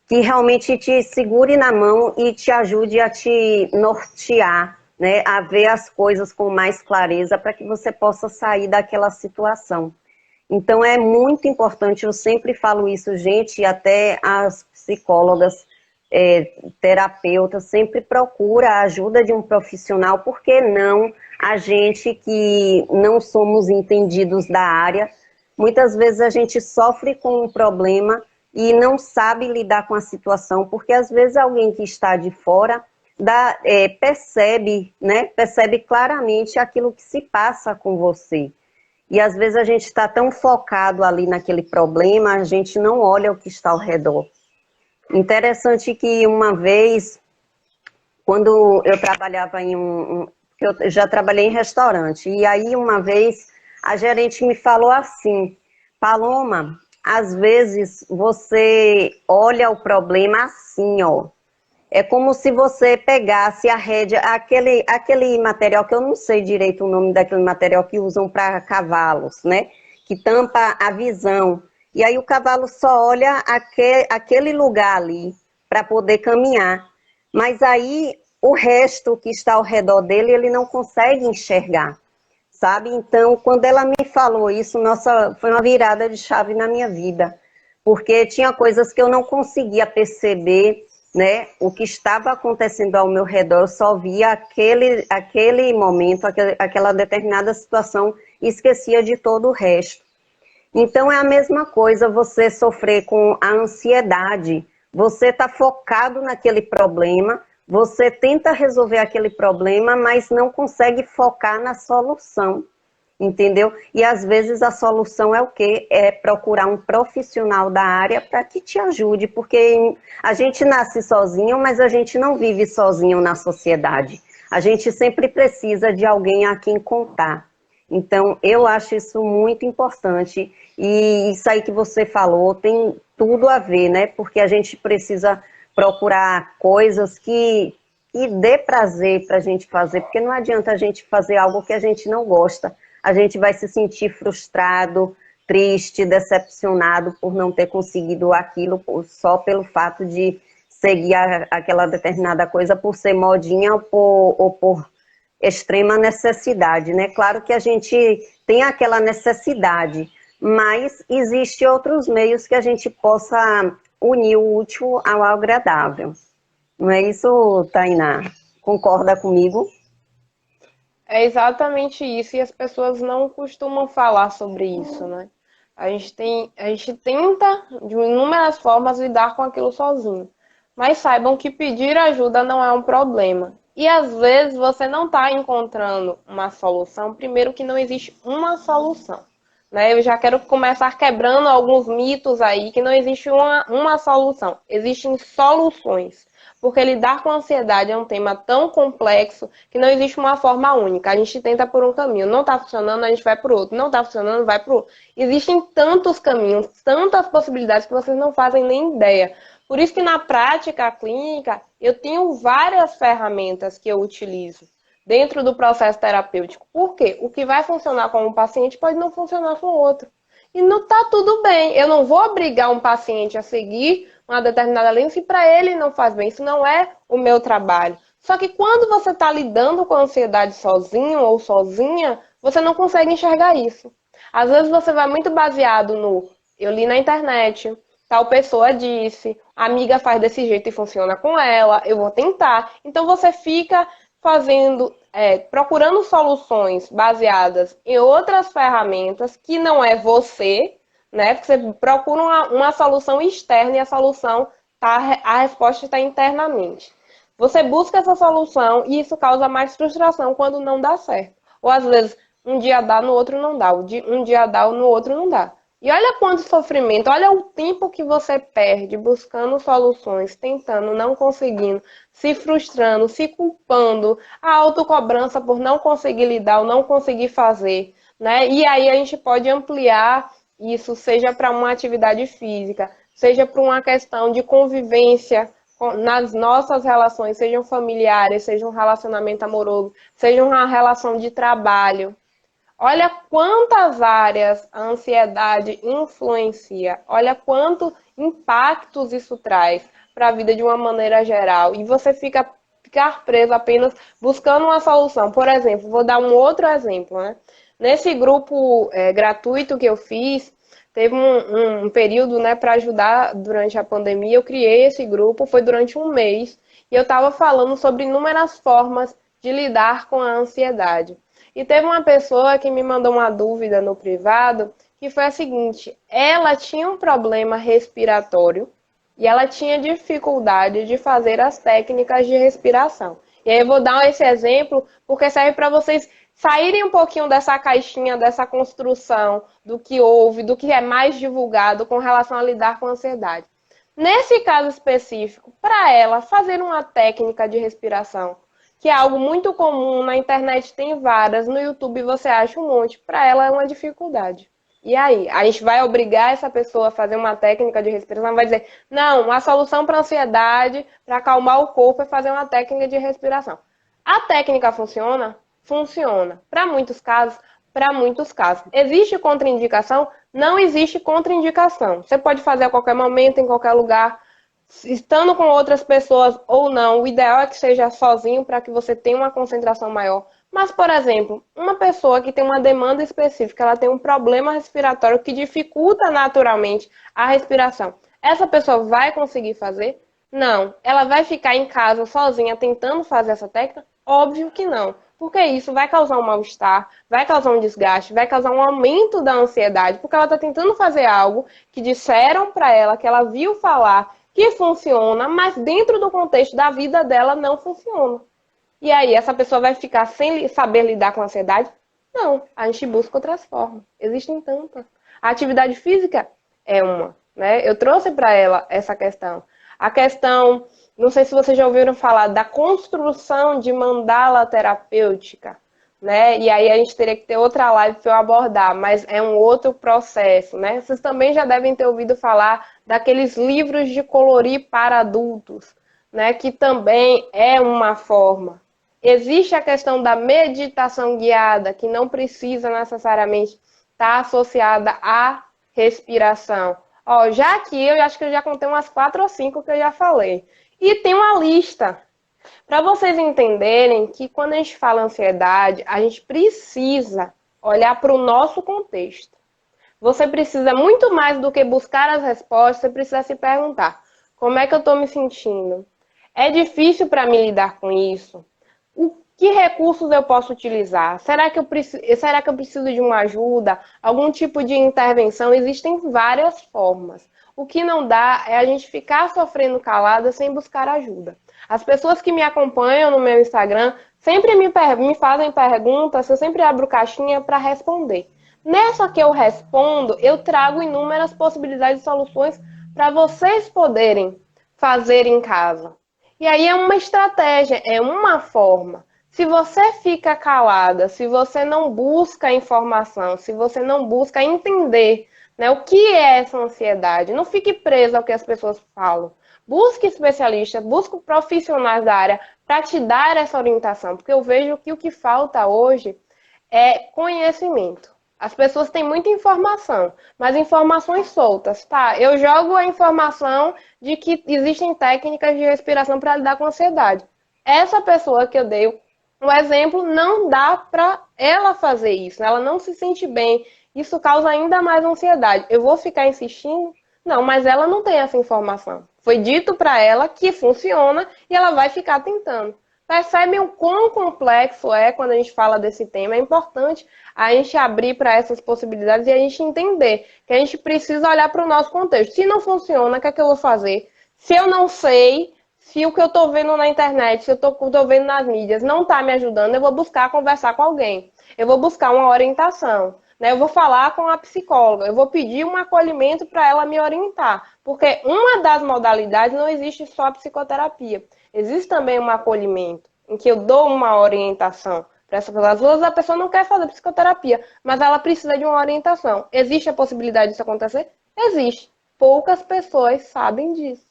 realmente te segure na mão e te ajude a te nortear, né? A ver as coisas com mais clareza para que você possa sair daquela situação. Então, é muito importante, eu sempre falo isso, gente, até as psicólogas, terapeutas, sempre procura a ajuda de um profissional, porque não a gente que não somos entendidos da área, muitas vezes a gente sofre com um problema e não sabe lidar com a situação, porque às vezes alguém que está de fora percebe, né, percebe claramente aquilo que se passa com você. E às vezes a gente está tão focado ali naquele problema, a gente não olha o que está ao redor. Interessante que uma vez, quando eu trabalhava eu já trabalhei em restaurante, e aí uma vez a gerente me falou assim: Paloma, às vezes você olha o problema assim, ó. É como se você pegasse a rédea, aquele material, que eu não sei direito o nome daquele material que usam para cavalos, né? Que tampa a visão. E aí o cavalo só olha aquele lugar ali para poder caminhar. Mas aí o resto que está ao redor dele, ele não consegue enxergar, sabe? Então, quando ela me falou isso, nossa, foi uma virada de chave na minha vida. Porque tinha coisas que eu não conseguia perceber, né, o que estava acontecendo ao meu redor, eu só via aquele momento, aquela determinada situação e esquecia de todo o resto. Então é a mesma coisa você sofrer com a ansiedade, você está focado naquele problema, você tenta resolver aquele problema, mas não consegue focar na solução. Entendeu? E às vezes a solução é o quê? É procurar um profissional da área para que te ajude, porque a gente nasce sozinho, mas a gente não vive sozinho na sociedade. A gente sempre precisa de alguém a quem contar. Então, eu acho isso muito importante. E isso aí que você falou tem tudo a ver, né? Porque a gente precisa procurar coisas que dê prazer para a gente fazer, porque não adianta a gente fazer algo que a gente não gosta. A gente vai se sentir frustrado, triste, decepcionado por não ter conseguido aquilo só pelo fato de seguir aquela determinada coisa por ser modinha ou por extrema necessidade, né? Claro que a gente tem aquela necessidade, mas existe outros meios que a gente possa unir o útil ao agradável. Não é isso, Tainá? Concorda comigo? É exatamente isso, e as pessoas não costumam falar sobre isso, né? A gente tenta, de inúmeras formas, lidar com aquilo sozinho. Mas saibam que pedir ajuda não é um problema. E às vezes você não está encontrando uma solução, primeiro que não existe uma solução. Né? Eu já quero começar quebrando alguns mitos aí, que não existe uma solução, existem soluções. Porque lidar com a ansiedade é um tema tão complexo que não existe uma forma única. A gente tenta por um caminho, não está funcionando, a gente vai por outro. Não está funcionando, vai por outro. Existem tantos caminhos, tantas possibilidades que vocês não fazem nem ideia. Por isso que na prática clínica eu tenho várias ferramentas que eu utilizo dentro do processo terapêutico. Por quê? O que vai funcionar com um paciente pode não funcionar com o outro. E não está tudo bem. Eu não vou obrigar um paciente a seguir uma determinada linha se para ele não faz bem. Isso não é o meu trabalho. Só que quando você está lidando com a ansiedade sozinho ou sozinha, você não consegue enxergar isso. Às vezes você vai muito baseado no eu li na internet, tal pessoa disse, a amiga faz desse jeito e funciona com ela, eu vou tentar. Então você fica fazendo, procurando soluções baseadas em outras ferramentas que não é você, né? Porque você procura uma solução externa e a solução a resposta está internamente. Você busca essa solução e isso causa mais frustração quando não dá certo. Ou às vezes um dia dá, no outro não dá. Um dia dá, no outro não dá. E olha quanto sofrimento, olha o tempo que você perde buscando soluções, tentando, não conseguindo, se frustrando, se culpando, a autocobrança por não conseguir lidar ou não conseguir fazer, né? E aí a gente pode ampliar isso, seja para uma atividade física, seja para uma questão de convivência nas nossas relações, sejam familiares, seja um relacionamento amoroso, seja uma relação de trabalho. Olha quantas áreas a ansiedade influencia, olha quantos impactos isso traz para a vida de uma maneira geral. E você ficar preso apenas buscando uma solução. Por exemplo, vou dar um outro exemplo, né? Nesse grupo gratuito que eu fiz, teve um período, né, para ajudar durante a pandemia. Eu criei esse grupo, foi durante um mês, e eu estava falando sobre inúmeras formas de lidar com a ansiedade. E teve uma pessoa que me mandou uma dúvida no privado, que foi a seguinte: ela tinha um problema respiratório e ela tinha dificuldade de fazer as técnicas de respiração. E aí eu vou dar esse exemplo porque serve para vocês saírem um pouquinho dessa caixinha, dessa construção do que houve, do que é mais divulgado com relação a lidar com a ansiedade. Nesse caso específico, para ela fazer uma técnica de respiração, que é algo muito comum, na internet tem várias, no YouTube você acha um monte, para ela é uma dificuldade. E aí? A gente vai obrigar essa pessoa a fazer uma técnica de respiração, vai dizer, não, a solução para a ansiedade, para acalmar o corpo, é fazer uma técnica de respiração. A técnica funciona? Funciona. Para muitos casos, para muitos casos. Existe contraindicação? Não existe contraindicação. Você pode fazer a qualquer momento, em qualquer lugar, estando com outras pessoas ou não. O ideal é que seja sozinho para que você tenha uma concentração maior. Mas, por exemplo, uma pessoa que tem uma demanda específica, ela tem um problema respiratório que dificulta naturalmente a respiração. Essa pessoa vai conseguir fazer? Não. Ela vai ficar em casa sozinha tentando fazer essa técnica? Óbvio que não. Porque isso vai causar um mal-estar, vai causar um desgaste, vai causar um aumento da ansiedade, porque ela está tentando fazer algo que disseram para ela, que ela viu falar, que funciona, mas dentro do contexto da vida dela não funciona. E aí, essa pessoa vai ficar sem saber lidar com a ansiedade? Não, a gente busca outras formas. Existem tantas. A atividade física é uma, né? Eu trouxe para ela essa questão. A questão, não sei se vocês já ouviram falar da construção de mandala terapêutica, né? E aí a gente teria que ter outra live para eu abordar, mas é um outro processo, né? Vocês também já devem ter ouvido falar daqueles livros de colorir para adultos, né? Que também é uma forma. Existe a questão da meditação guiada, que não precisa necessariamente estar associada à respiração. Ó, já aqui eu acho que eu já contei umas 4 ou 5 que eu já falei. E tem uma lista. Para vocês entenderem que quando a gente fala ansiedade, a gente precisa olhar para o nosso contexto. Você precisa muito mais do que buscar as respostas, você precisa se perguntar: como é que eu estou me sentindo? É difícil para mim lidar com isso? Que recursos eu posso utilizar? Será que eu preciso de uma ajuda? Algum tipo de intervenção? Existem várias formas. O que não dá é a gente ficar sofrendo calada sem buscar ajuda. As pessoas que me acompanham no meu Instagram sempre me fazem perguntas, eu sempre abro caixinha para responder. Nessa que eu respondo, eu trago inúmeras possibilidades de soluções para vocês poderem fazer em casa. E aí é uma estratégia, é uma forma. Se você fica calada, se você não busca informação, se você não busca entender, né, o que é essa ansiedade, não fique preso ao que as pessoas falam. Busque especialistas, busque profissionais da área para te dar essa orientação, porque eu vejo que o que falta hoje é conhecimento. As pessoas têm muita informação, mas informações soltas, tá? Eu jogo a informação de que existem técnicas de respiração para lidar com a ansiedade. Essa pessoa que eu dei um exemplo, não dá para ela fazer isso, ela não se sente bem, isso causa ainda mais ansiedade. Eu vou ficar insistindo? Não, mas ela não tem essa informação. Foi dito para ela que funciona e ela vai ficar tentando. Percebem o quão complexo é quando a gente fala desse tema? É importante a gente abrir para essas possibilidades e a gente entender que a gente precisa olhar para o nosso contexto. Se não funciona, o que é que eu vou fazer? Se eu não sei, se o que eu estou vendo na internet, se eu estou vendo nas mídias não está me ajudando, eu vou buscar conversar com alguém. Eu vou buscar uma orientação. né? Eu vou falar com a psicóloga, eu vou pedir um acolhimento para ela me orientar, porque uma das modalidades não existe só a psicoterapia, existe também um acolhimento, em que eu dou uma orientação para essa pessoa. Às vezes a pessoa não quer fazer psicoterapia, mas ela precisa de uma orientação. Existe a possibilidade disso acontecer? Existe. Poucas pessoas sabem disso.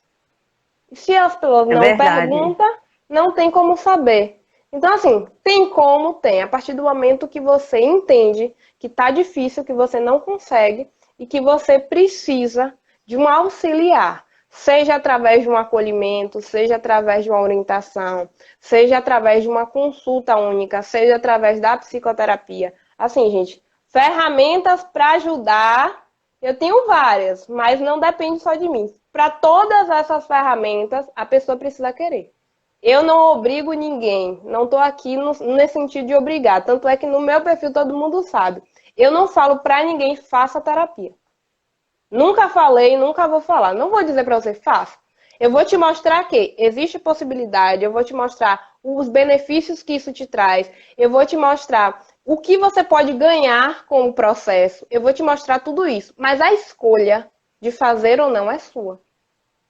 E se as pessoas É não verdade. perguntam, não tem como saber. Então, assim, tem como, tem. A partir do momento que você entende que tá difícil, que você não consegue e que você precisa de um auxiliar, seja através de um acolhimento, seja através de uma orientação, seja através de uma consulta única, seja através da psicoterapia. Assim, gente, ferramentas para ajudar, eu tenho várias, mas não depende só de mim. Para todas essas ferramentas, a pessoa precisa querer. Eu não obrigo ninguém, não estou aqui nesse sentido de obrigar. Tanto é que no meu perfil todo mundo sabe. Eu não falo para ninguém, faça terapia. Nunca falei, nunca vou falar. Não vou dizer para você, faça. Eu vou te mostrar que existe possibilidade, eu vou te mostrar os benefícios que isso te traz, eu vou te mostrar o que você pode ganhar com o processo, eu vou te mostrar tudo isso. Mas a escolha de fazer ou não é sua.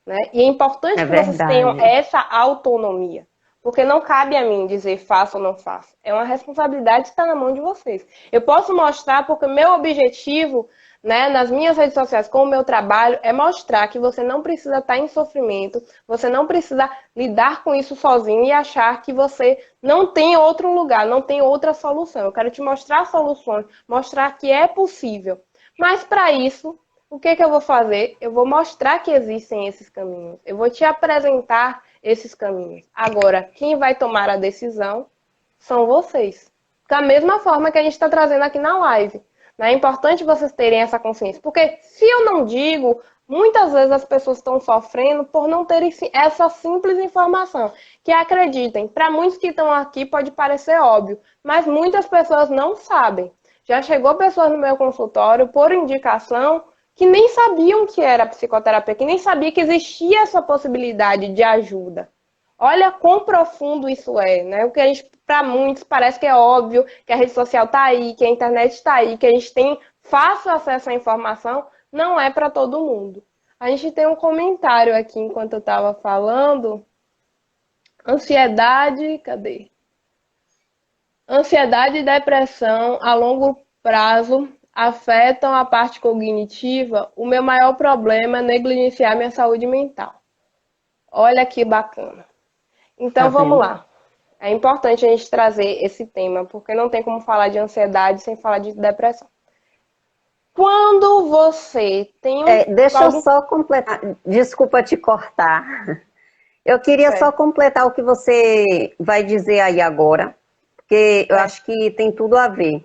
Né? E é importante É que vocês tenham verdade. essa autonomia. Porque não cabe a mim dizer faça ou não faça. É uma responsabilidade que está na mão de vocês. Eu posso mostrar porque meu objetivo, né, nas minhas redes sociais, com o meu trabalho, é mostrar que você não precisa estar em sofrimento, você não precisa lidar com isso sozinho e achar que você não tem outro lugar, não tem outra solução. Eu quero te mostrar soluções, mostrar que é possível. Mas para isso, o que que eu vou fazer? Eu vou mostrar que existem esses caminhos. Eu vou te apresentar esses caminhos. Agora, quem vai tomar a decisão são vocês. Da mesma forma que a gente está trazendo aqui na live. Né? É importante vocês terem essa consciência. Porque se eu não digo, muitas vezes as pessoas estão sofrendo por não terem essa simples informação. Que acreditem, para muitos que estão aqui pode parecer óbvio, mas muitas pessoas não sabem. Já chegou pessoas no meu consultório por indicação que nem sabiam que era psicoterapia, que nem sabia que existia essa possibilidade de ajuda. Olha quão profundo isso é, né? O que a gente, para muitos, parece que é óbvio, que a rede social está aí, que a internet está aí, que a gente tem fácil acesso à informação, não é para todo mundo. A gente tem um comentário aqui enquanto eu estava falando. Ansiedade, cadê? Ansiedade e depressão a longo prazo afetam a parte cognitiva. O meu maior problema é negligenciar minha saúde mental. Olha que bacana. Tá Então vamos vendo? lá. É importante a gente trazer esse tema, porque não tem como falar de ansiedade sem falar de depressão. Quando você tem Deixa eu algum... só completar. Desculpa te cortar. Eu queria só Certo. completar o que você vai dizer aí agora, porque eu Certo. acho que tem tudo a ver.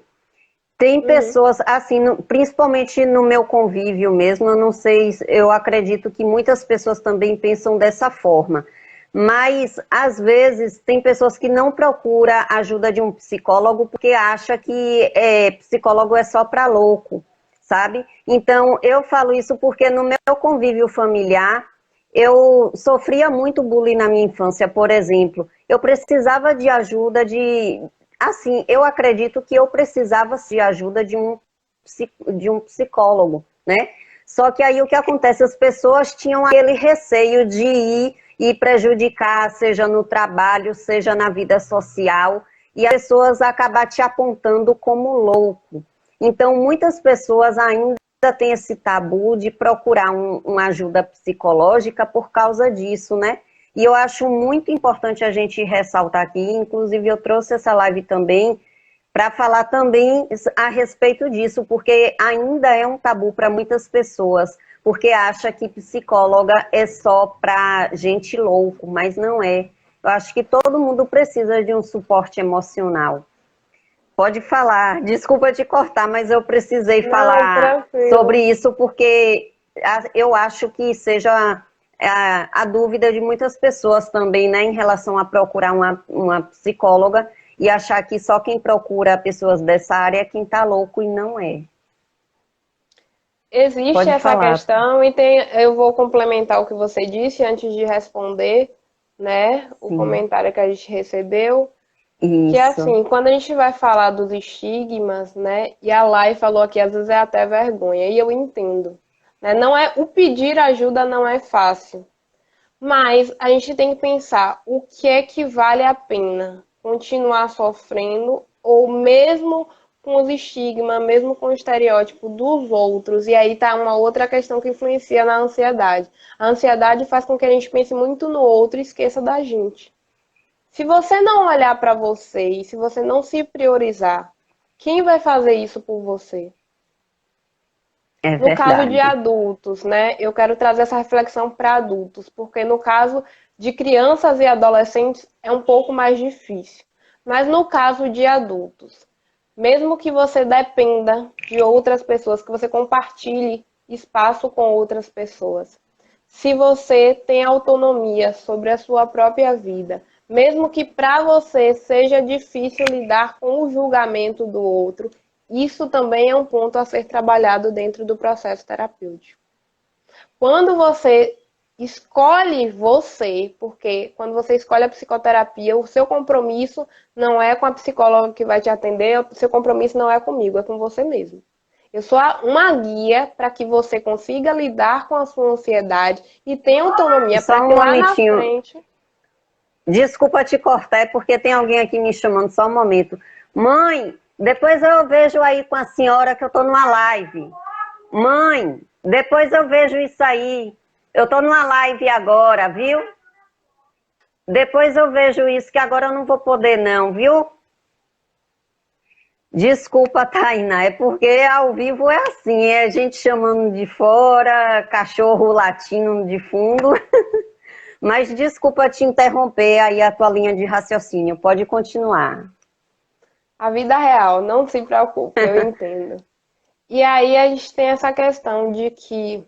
Tem Uhum. pessoas, assim, principalmente no meu convívio mesmo, eu não sei, eu acredito que muitas pessoas também pensam dessa forma. Mas, às vezes, tem pessoas que não procuram a ajuda de um psicólogo porque acha que psicólogo é só para louco, sabe? Então, eu falo isso porque no meu convívio familiar, eu sofria muito bullying na minha infância, por exemplo. Eu precisava de ajuda assim, eu acredito que eu precisava de ajuda de um psicólogo, né? Só que aí o que acontece? As pessoas tinham aquele receio de ir e prejudicar, seja no trabalho, seja na vida social, e as pessoas acabar te apontando como louco. Então, muitas pessoas ainda têm esse tabu de procurar uma ajuda psicológica por causa disso, né? E eu acho muito importante a gente ressaltar aqui, inclusive eu trouxe essa live também para falar também a respeito disso, porque ainda é um tabu para muitas pessoas, porque acha que psicóloga é só para gente louco, mas não é. Eu acho que todo mundo precisa de um suporte emocional. Pode falar, desculpa te cortar, mas eu precisei Não, falar sobre tranquilo. isso porque eu acho que seja a dúvida de muitas pessoas também, né, em relação a procurar uma psicóloga e achar que só quem procura pessoas dessa área é quem está louco e não é. Existe Pode essa falar. questão e tem, eu vou complementar o que você disse antes de responder, né, o Sim. comentário que a gente recebeu. Que Isso. assim, quando a gente vai falar dos estigmas, né? E a Lai falou aqui, às vezes é até vergonha, e eu entendo. Né? Não é, o pedir ajuda não é fácil. Mas a gente tem que pensar o que é que vale a pena continuar sofrendo ou mesmo com os estigmas, mesmo com o estereótipo dos outros. E aí tá uma outra questão que influencia na ansiedade. A ansiedade faz com que a gente pense muito no outro e esqueça da gente. Se você não olhar para você e se você não se priorizar, quem vai fazer isso por você? É No caso de verdade. adultos, né? Eu quero trazer essa reflexão para adultos, porque no caso de crianças e adolescentes é um pouco mais difícil. Mas no caso de adultos, mesmo que você dependa de outras pessoas, que você compartilhe espaço com outras pessoas, se você tem autonomia sobre a sua própria vida, mesmo que para você seja difícil lidar com o julgamento do outro, isso também é um ponto a ser trabalhado dentro do processo terapêutico. Quando você escolhe você, porque quando você escolhe a psicoterapia, o seu compromisso não é com a psicóloga que vai te atender, o seu compromisso não é comigo, é com você mesmo. Eu sou uma guia para que você consiga lidar com a sua ansiedade e tenha autonomia para Só que um lá na momentinho. frente. Desculpa te cortar, é porque tem alguém aqui me chamando, só um momento. Mãe, depois eu vejo aí com a senhora que eu tô numa live. Mãe, depois eu vejo isso aí. Eu tô numa live agora, viu? Depois eu vejo isso, que agora eu não vou poder não, viu? Desculpa, Tainá, é porque ao vivo é assim, é gente chamando de fora, cachorro latindo de fundo. Mas desculpa te interromper aí a tua linha de raciocínio, pode continuar. A vida real, não se preocupe, eu entendo. E aí a gente tem essa questão de que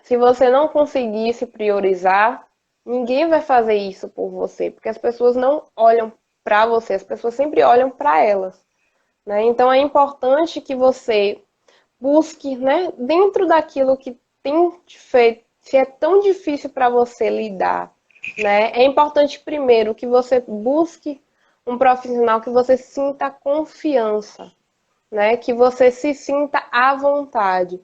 se você não conseguir se priorizar, ninguém vai fazer isso por você, porque as pessoas não olham para você, as pessoas sempre olham para elas, né? Então é importante que você busque, né, dentro daquilo que tem feito, se é tão difícil para você lidar, né? É importante primeiro que você busque um profissional que você sinta confiança, né? Que você se sinta à vontade.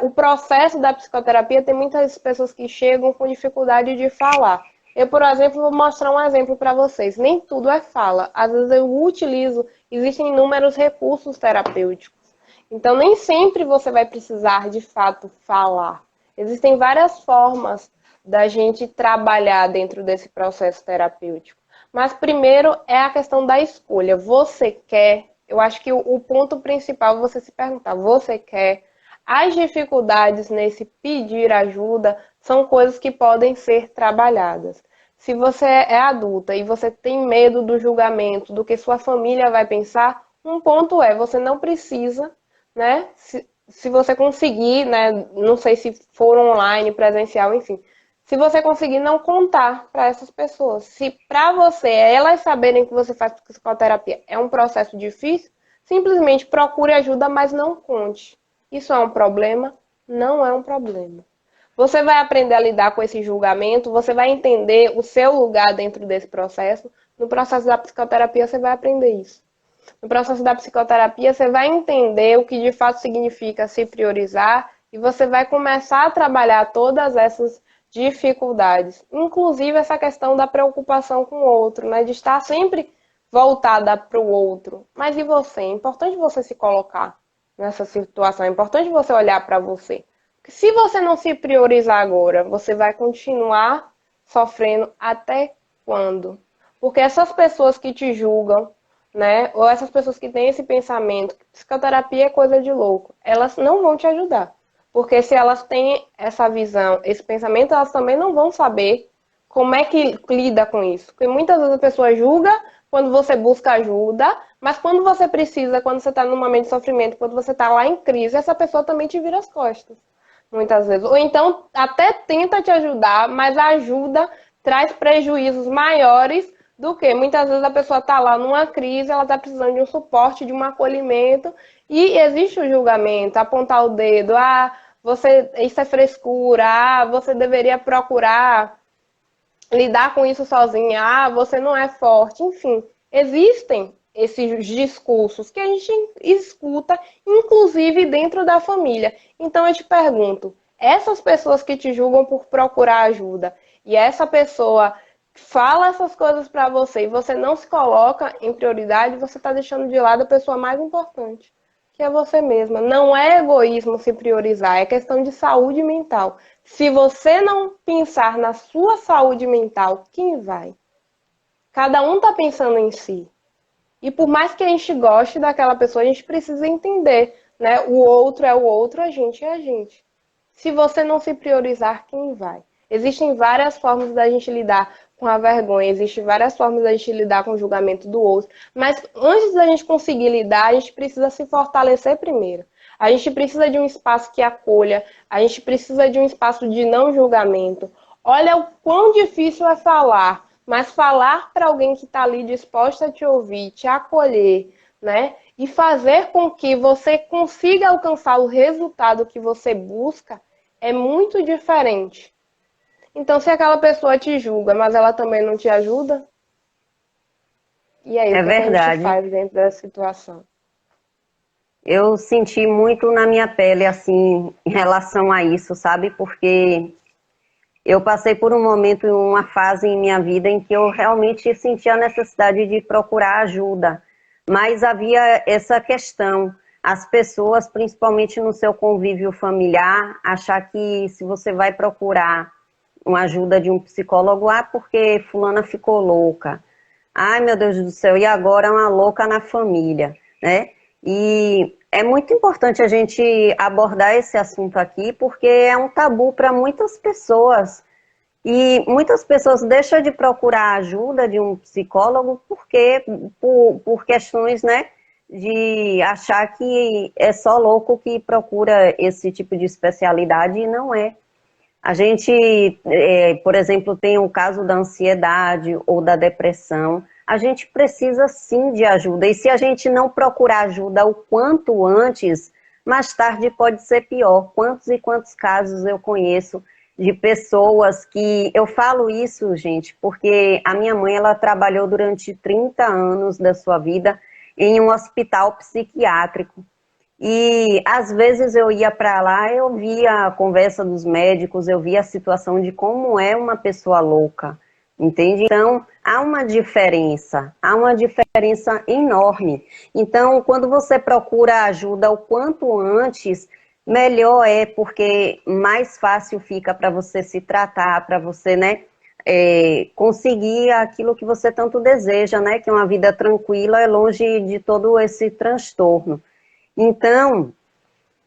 O processo da psicoterapia tem muitas pessoas que chegam com dificuldade de falar. Eu, por exemplo, vou mostrar um exemplo para vocês. Nem tudo é fala. Às vezes eu utilizo, existem inúmeros recursos terapêuticos. Então, nem sempre você vai precisar, de fato, falar. Existem várias formas da gente trabalhar dentro desse processo terapêutico. Mas primeiro é a questão da escolha. Você quer? Eu acho que o ponto principal é você se perguntar: você quer? As dificuldades nesse pedir ajuda são coisas que podem ser trabalhadas. Se você é adulta e você tem medo do julgamento, do que sua família vai pensar, um ponto é: você não precisa, né? Se você conseguir, né? Não sei se for online, presencial, enfim. Se você conseguir não contar para essas pessoas, se para você, elas saberem que você faz psicoterapia é um processo difícil, simplesmente procure ajuda, mas não conte. Isso é um problema? Não é um problema. Você vai aprender a lidar com esse julgamento, você vai entender o seu lugar dentro desse processo. No processo da psicoterapia, você vai aprender isso. No processo da psicoterapia, você vai entender o que de fato significa se priorizar e você vai começar a trabalhar todas essas dificuldades, inclusive essa questão da preocupação com o outro, né? De estar sempre voltada para o outro. Mas e você? É importante você se colocar nessa situação, é importante você olhar para você. Porque se você não se priorizar agora, você vai continuar sofrendo até quando? Porque essas pessoas que te julgam, né? Ou essas pessoas que têm esse pensamento que psicoterapia é coisa de louco, elas não vão te ajudar. Porque se elas têm essa visão, esse pensamento, elas também não vão saber como é que lida com isso. Porque muitas vezes a pessoa julga quando você busca ajuda, mas quando você precisa, quando você está num momento de sofrimento, quando você está lá em crise, essa pessoa também te vira as costas. Muitas vezes. Ou então até tenta te ajudar, mas a ajuda traz prejuízos maiores do que muitas vezes a pessoa está lá numa crise, ela está precisando de um suporte, de um acolhimento, e existe o julgamento, apontar o dedo, você, isso é frescura, você deveria procurar lidar com isso sozinha, ah, você não é forte, enfim. Existem esses discursos que a gente escuta, inclusive dentro da família. Então eu te pergunto, essas pessoas que te julgam por procurar ajuda, e essa pessoa fala essas coisas para você e você não se coloca em prioridade, você está deixando de lado a pessoa mais importante, que é você mesma. Não é egoísmo se priorizar, é questão de saúde mental. Se você não pensar na sua saúde mental, quem vai? Cada um está pensando em si. E por mais que a gente goste daquela pessoa, a gente precisa entender, né? O outro é o outro, a gente é a gente. Se você não se priorizar, quem vai? Existem várias formas da gente lidar com a vergonha, existem várias formas da gente lidar com o julgamento do outro, mas antes da gente conseguir lidar, a gente precisa se fortalecer primeiro. A gente precisa de um espaço que acolha, a gente precisa de um espaço de não julgamento. Olha o quão difícil é falar, mas falar para alguém que está ali disposto a te ouvir, te acolher, né? E fazer com que você consiga alcançar o resultado que você busca é muito diferente. Então, se aquela pessoa te julga, mas ela também não te ajuda, e aí, o É que é que a gente verdade. faz dentro dessa situação? Eu senti muito na minha pele, assim, em relação a isso, sabe? Porque eu passei por um momento, uma fase em minha vida em que eu realmente sentia a necessidade de procurar ajuda. Mas havia essa questão, as pessoas, principalmente no seu convívio familiar, achar que se você vai procurar uma ajuda de um psicólogo, ah, porque fulana ficou louca. Ai, meu Deus do céu, e agora uma louca na família, né? E é muito importante a gente abordar esse assunto aqui, porque é um tabu para muitas pessoas. E muitas pessoas deixam de procurar a ajuda de um psicólogo porque por questões, né, de achar que é só louco que procura esse tipo de especialidade e não é. A gente, por exemplo, tem o caso da ansiedade ou da depressão. A gente precisa sim de ajuda. E se a gente não procurar ajuda o quanto antes, mais tarde pode ser pior. Quantos e quantos casos eu conheço de pessoas que... Eu falo isso, gente, porque a minha mãe, ela trabalhou durante 30 anos da sua vida em um hospital psiquiátrico. E às vezes eu ia para lá, eu via a conversa dos médicos, eu via a situação de como é uma pessoa louca, entende? Então, há uma diferença enorme. Então, quando você procura ajuda o quanto antes, melhor é, porque mais fácil fica para você se tratar, para você, né, conseguir aquilo que você tanto deseja, né, que é uma vida tranquila, é longe de todo esse transtorno. Então,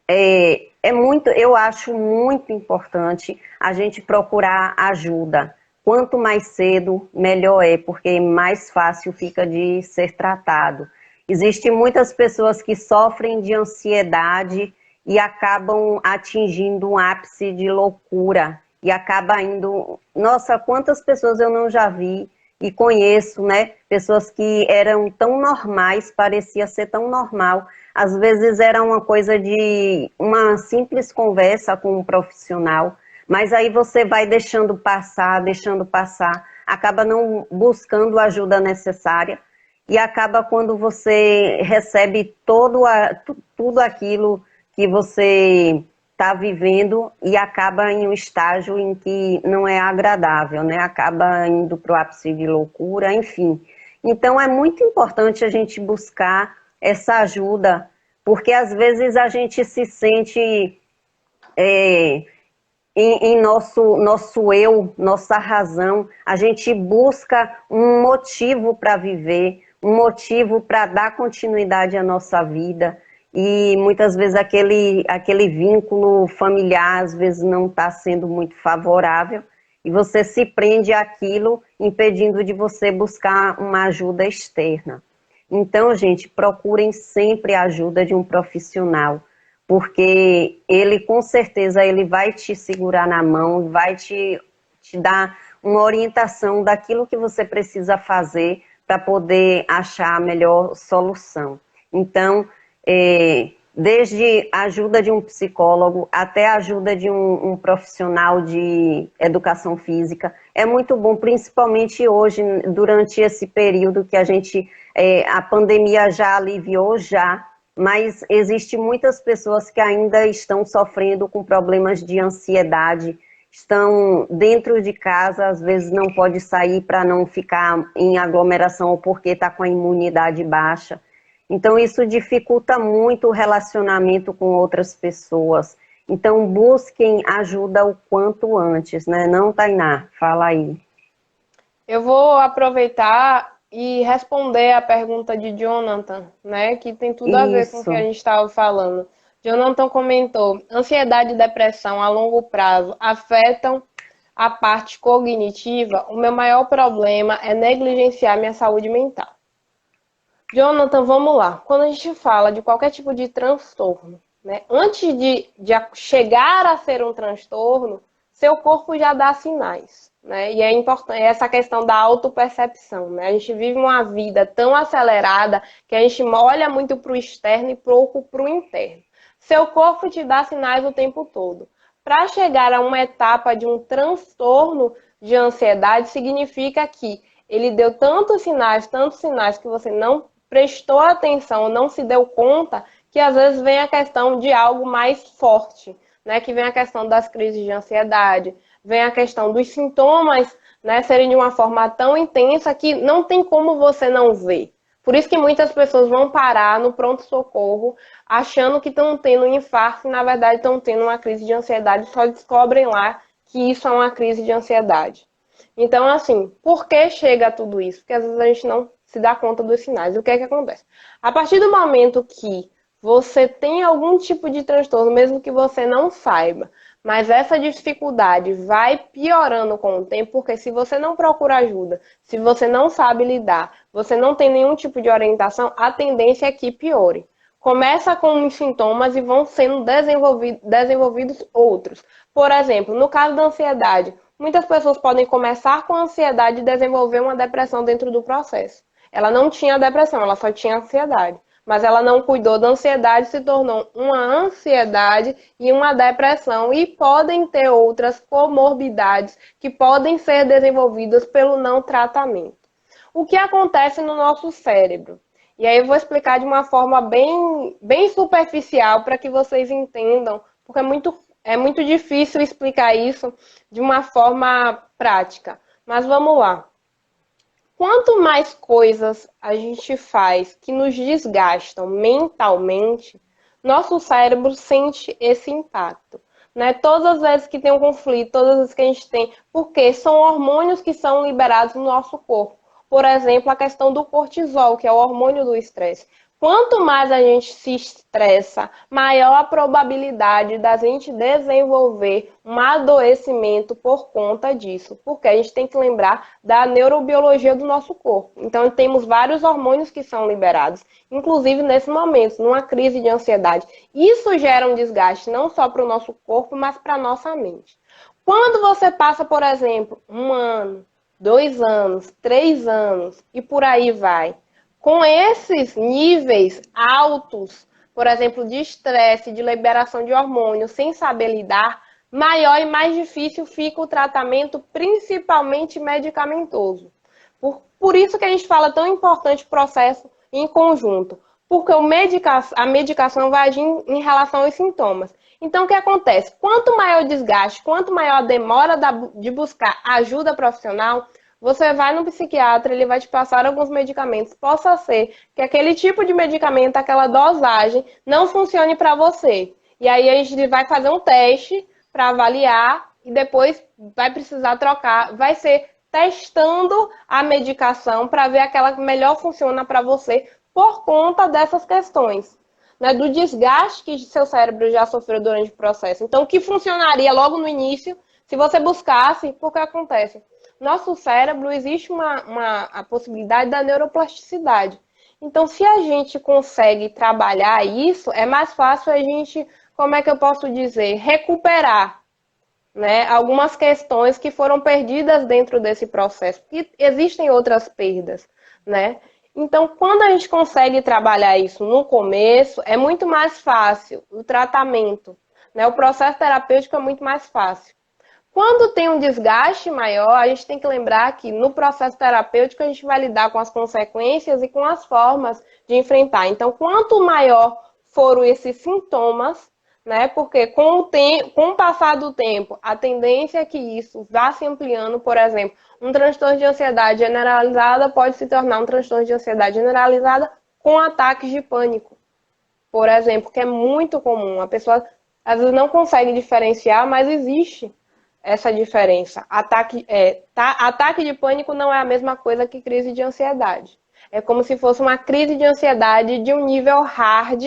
eu acho muito importante a gente procurar ajuda. Quanto mais cedo, melhor é, porque mais fácil fica de ser tratado. Existem muitas pessoas que sofrem de ansiedade e acabam atingindo um ápice de loucura e acaba indo... Nossa, quantas pessoas eu não já vi e conheço, né? Pessoas que eram tão normais, parecia ser tão normal. Às vezes era uma coisa de uma simples conversa com um profissional, mas aí você vai deixando passar, acaba não buscando a ajuda necessária e acaba quando você recebe tudo aquilo que você está vivendo e acaba em um estágio em que não é agradável, né? Acaba indo para o ápice de loucura, enfim. Então é muito importante a gente buscar essa ajuda, porque às vezes a gente se sente em nosso eu, nossa razão, a gente busca um motivo para viver, um motivo para dar continuidade à nossa vida, e muitas vezes aquele vínculo familiar às vezes não está sendo muito favorável, e você se prende àquilo, impedindo de você buscar uma ajuda externa. Então, gente, procurem sempre a ajuda de um profissional, porque ele, com certeza, ele vai te segurar na mão, vai te dar uma orientação daquilo que você precisa fazer para poder achar a melhor solução. Então, desde a ajuda de um psicólogo até a ajuda de um profissional de educação física. É muito bom, principalmente hoje, durante esse período que a pandemia já aliviou, mas existe muitas pessoas que ainda estão sofrendo com problemas de ansiedade, estão dentro de casa, às vezes não pode sair para não ficar em aglomeração ou porque está com a imunidade baixa. Então, isso dificulta muito o relacionamento com outras pessoas. Então, busquem ajuda o quanto antes, né? Não, Tainá? Fala aí. Eu vou aproveitar e responder a pergunta de Jonathan, né? Que tem tudo a ver com o que a Isso, gente estava falando. Jonathan comentou: ansiedade e depressão a longo prazo afetam a parte cognitiva. O meu maior problema é negligenciar minha saúde mental. Jonathan, vamos lá. Quando a gente fala de qualquer tipo de transtorno, né, antes de chegar a ser um transtorno, seu corpo já dá sinais, né? E é importante essa questão da autopercepção, né? A gente vive uma vida tão acelerada que a gente olha muito para o externo e pouco para o interno. Seu corpo te dá sinais o tempo todo. Para chegar a uma etapa de um transtorno de ansiedade, significa que ele deu tantos sinais que você não prestou atenção, não se deu conta, que às vezes vem a questão de algo mais forte, né? Que vem a questão das crises de ansiedade, vem a questão dos sintomas, né, serem de uma forma tão intensa que não tem como você não ver. Por isso que muitas pessoas vão parar no pronto-socorro achando que estão tendo um infarto e, na verdade, estão tendo uma crise de ansiedade e só descobrem lá que isso é uma crise de ansiedade. Então, assim, por que chega a tudo isso? Porque às vezes a gente não se dá conta dos sinais. E o que é que acontece? A partir do momento que você tem algum tipo de transtorno, mesmo que você não saiba, mas essa dificuldade vai piorando com o tempo, porque se você não procura ajuda, se você não sabe lidar, você não tem nenhum tipo de orientação, a tendência é que piore. Começa com os sintomas e vão sendo desenvolvidos outros. Por exemplo, no caso da ansiedade, muitas pessoas podem começar com ansiedade e desenvolver uma depressão dentro do processo. Ela não tinha depressão, ela só tinha ansiedade. Mas ela não cuidou da ansiedade, se tornou uma ansiedade e uma depressão. E podem ter outras comorbidades que podem ser desenvolvidas pelo não tratamento. O que acontece no nosso cérebro? E aí eu vou explicar de uma forma bem superficial para que vocês entendam, porque é muito difícil explicar isso de uma forma prática. Mas vamos lá. Quanto mais coisas a gente faz que nos desgastam mentalmente, nosso cérebro sente esse impacto. Né? Todas as vezes que tem um conflito, todas as vezes que a gente tem, porque são hormônios que são liberados no nosso corpo. Por exemplo, a questão do cortisol, que é o hormônio do estresse. Quanto mais a gente se estressa, maior a probabilidade da gente desenvolver um adoecimento por conta disso. Porque a gente tem que lembrar da neurobiologia do nosso corpo. Então, temos vários hormônios que são liberados, inclusive nesse momento, numa crise de ansiedade. Isso gera um desgaste não só para o nosso corpo, mas para a nossa mente. Quando você passa, por exemplo, 1 ano, 2 anos, 3 anos e por aí vai, com esses níveis altos, por exemplo, de estresse, de liberação de hormônios, sem saber lidar, maior e mais difícil fica o tratamento, principalmente medicamentoso. Por isso que a gente fala tão importante o processo em conjunto, porque a medicação vai agir em relação aos sintomas. Então, o que acontece? Quanto maior o desgaste, quanto maior a demora de buscar ajuda profissional, você vai no psiquiatra, ele vai te passar alguns medicamentos. Possa ser que aquele tipo de medicamento, aquela dosagem, não funcione para você. E aí a gente vai fazer um teste para avaliar e depois vai precisar trocar. Vai ser testando a medicação para ver aquela que melhor funciona para você por conta dessas questões, né, do desgaste que seu cérebro já sofreu durante o processo. Então, o que funcionaria logo no início, se você buscasse, porque acontece? Nosso cérebro existe a possibilidade da neuroplasticidade. Então, se a gente consegue trabalhar isso, é mais fácil a gente, como é que eu posso dizer, recuperar, né, algumas questões que foram perdidas dentro desse processo, porque existem outras perdas, né? Então, quando a gente consegue trabalhar isso no começo, é muito mais fácil o tratamento, né? O processo terapêutico é muito mais fácil. Quando tem um desgaste maior, a gente tem que lembrar que no processo terapêutico a gente vai lidar com as consequências e com as formas de enfrentar. Então, quanto maior foram esses sintomas, né? Porque com o passar do tempo, a tendência é que isso vá se ampliando. Por exemplo, um transtorno de ansiedade generalizada pode se tornar um transtorno de ansiedade generalizada com ataques de pânico, por exemplo, que é muito comum. A pessoa às vezes não consegue diferenciar, mas existe essa diferença. Ataque de pânico não é a mesma coisa que crise de ansiedade. É como se fosse uma crise de ansiedade de um nível hard,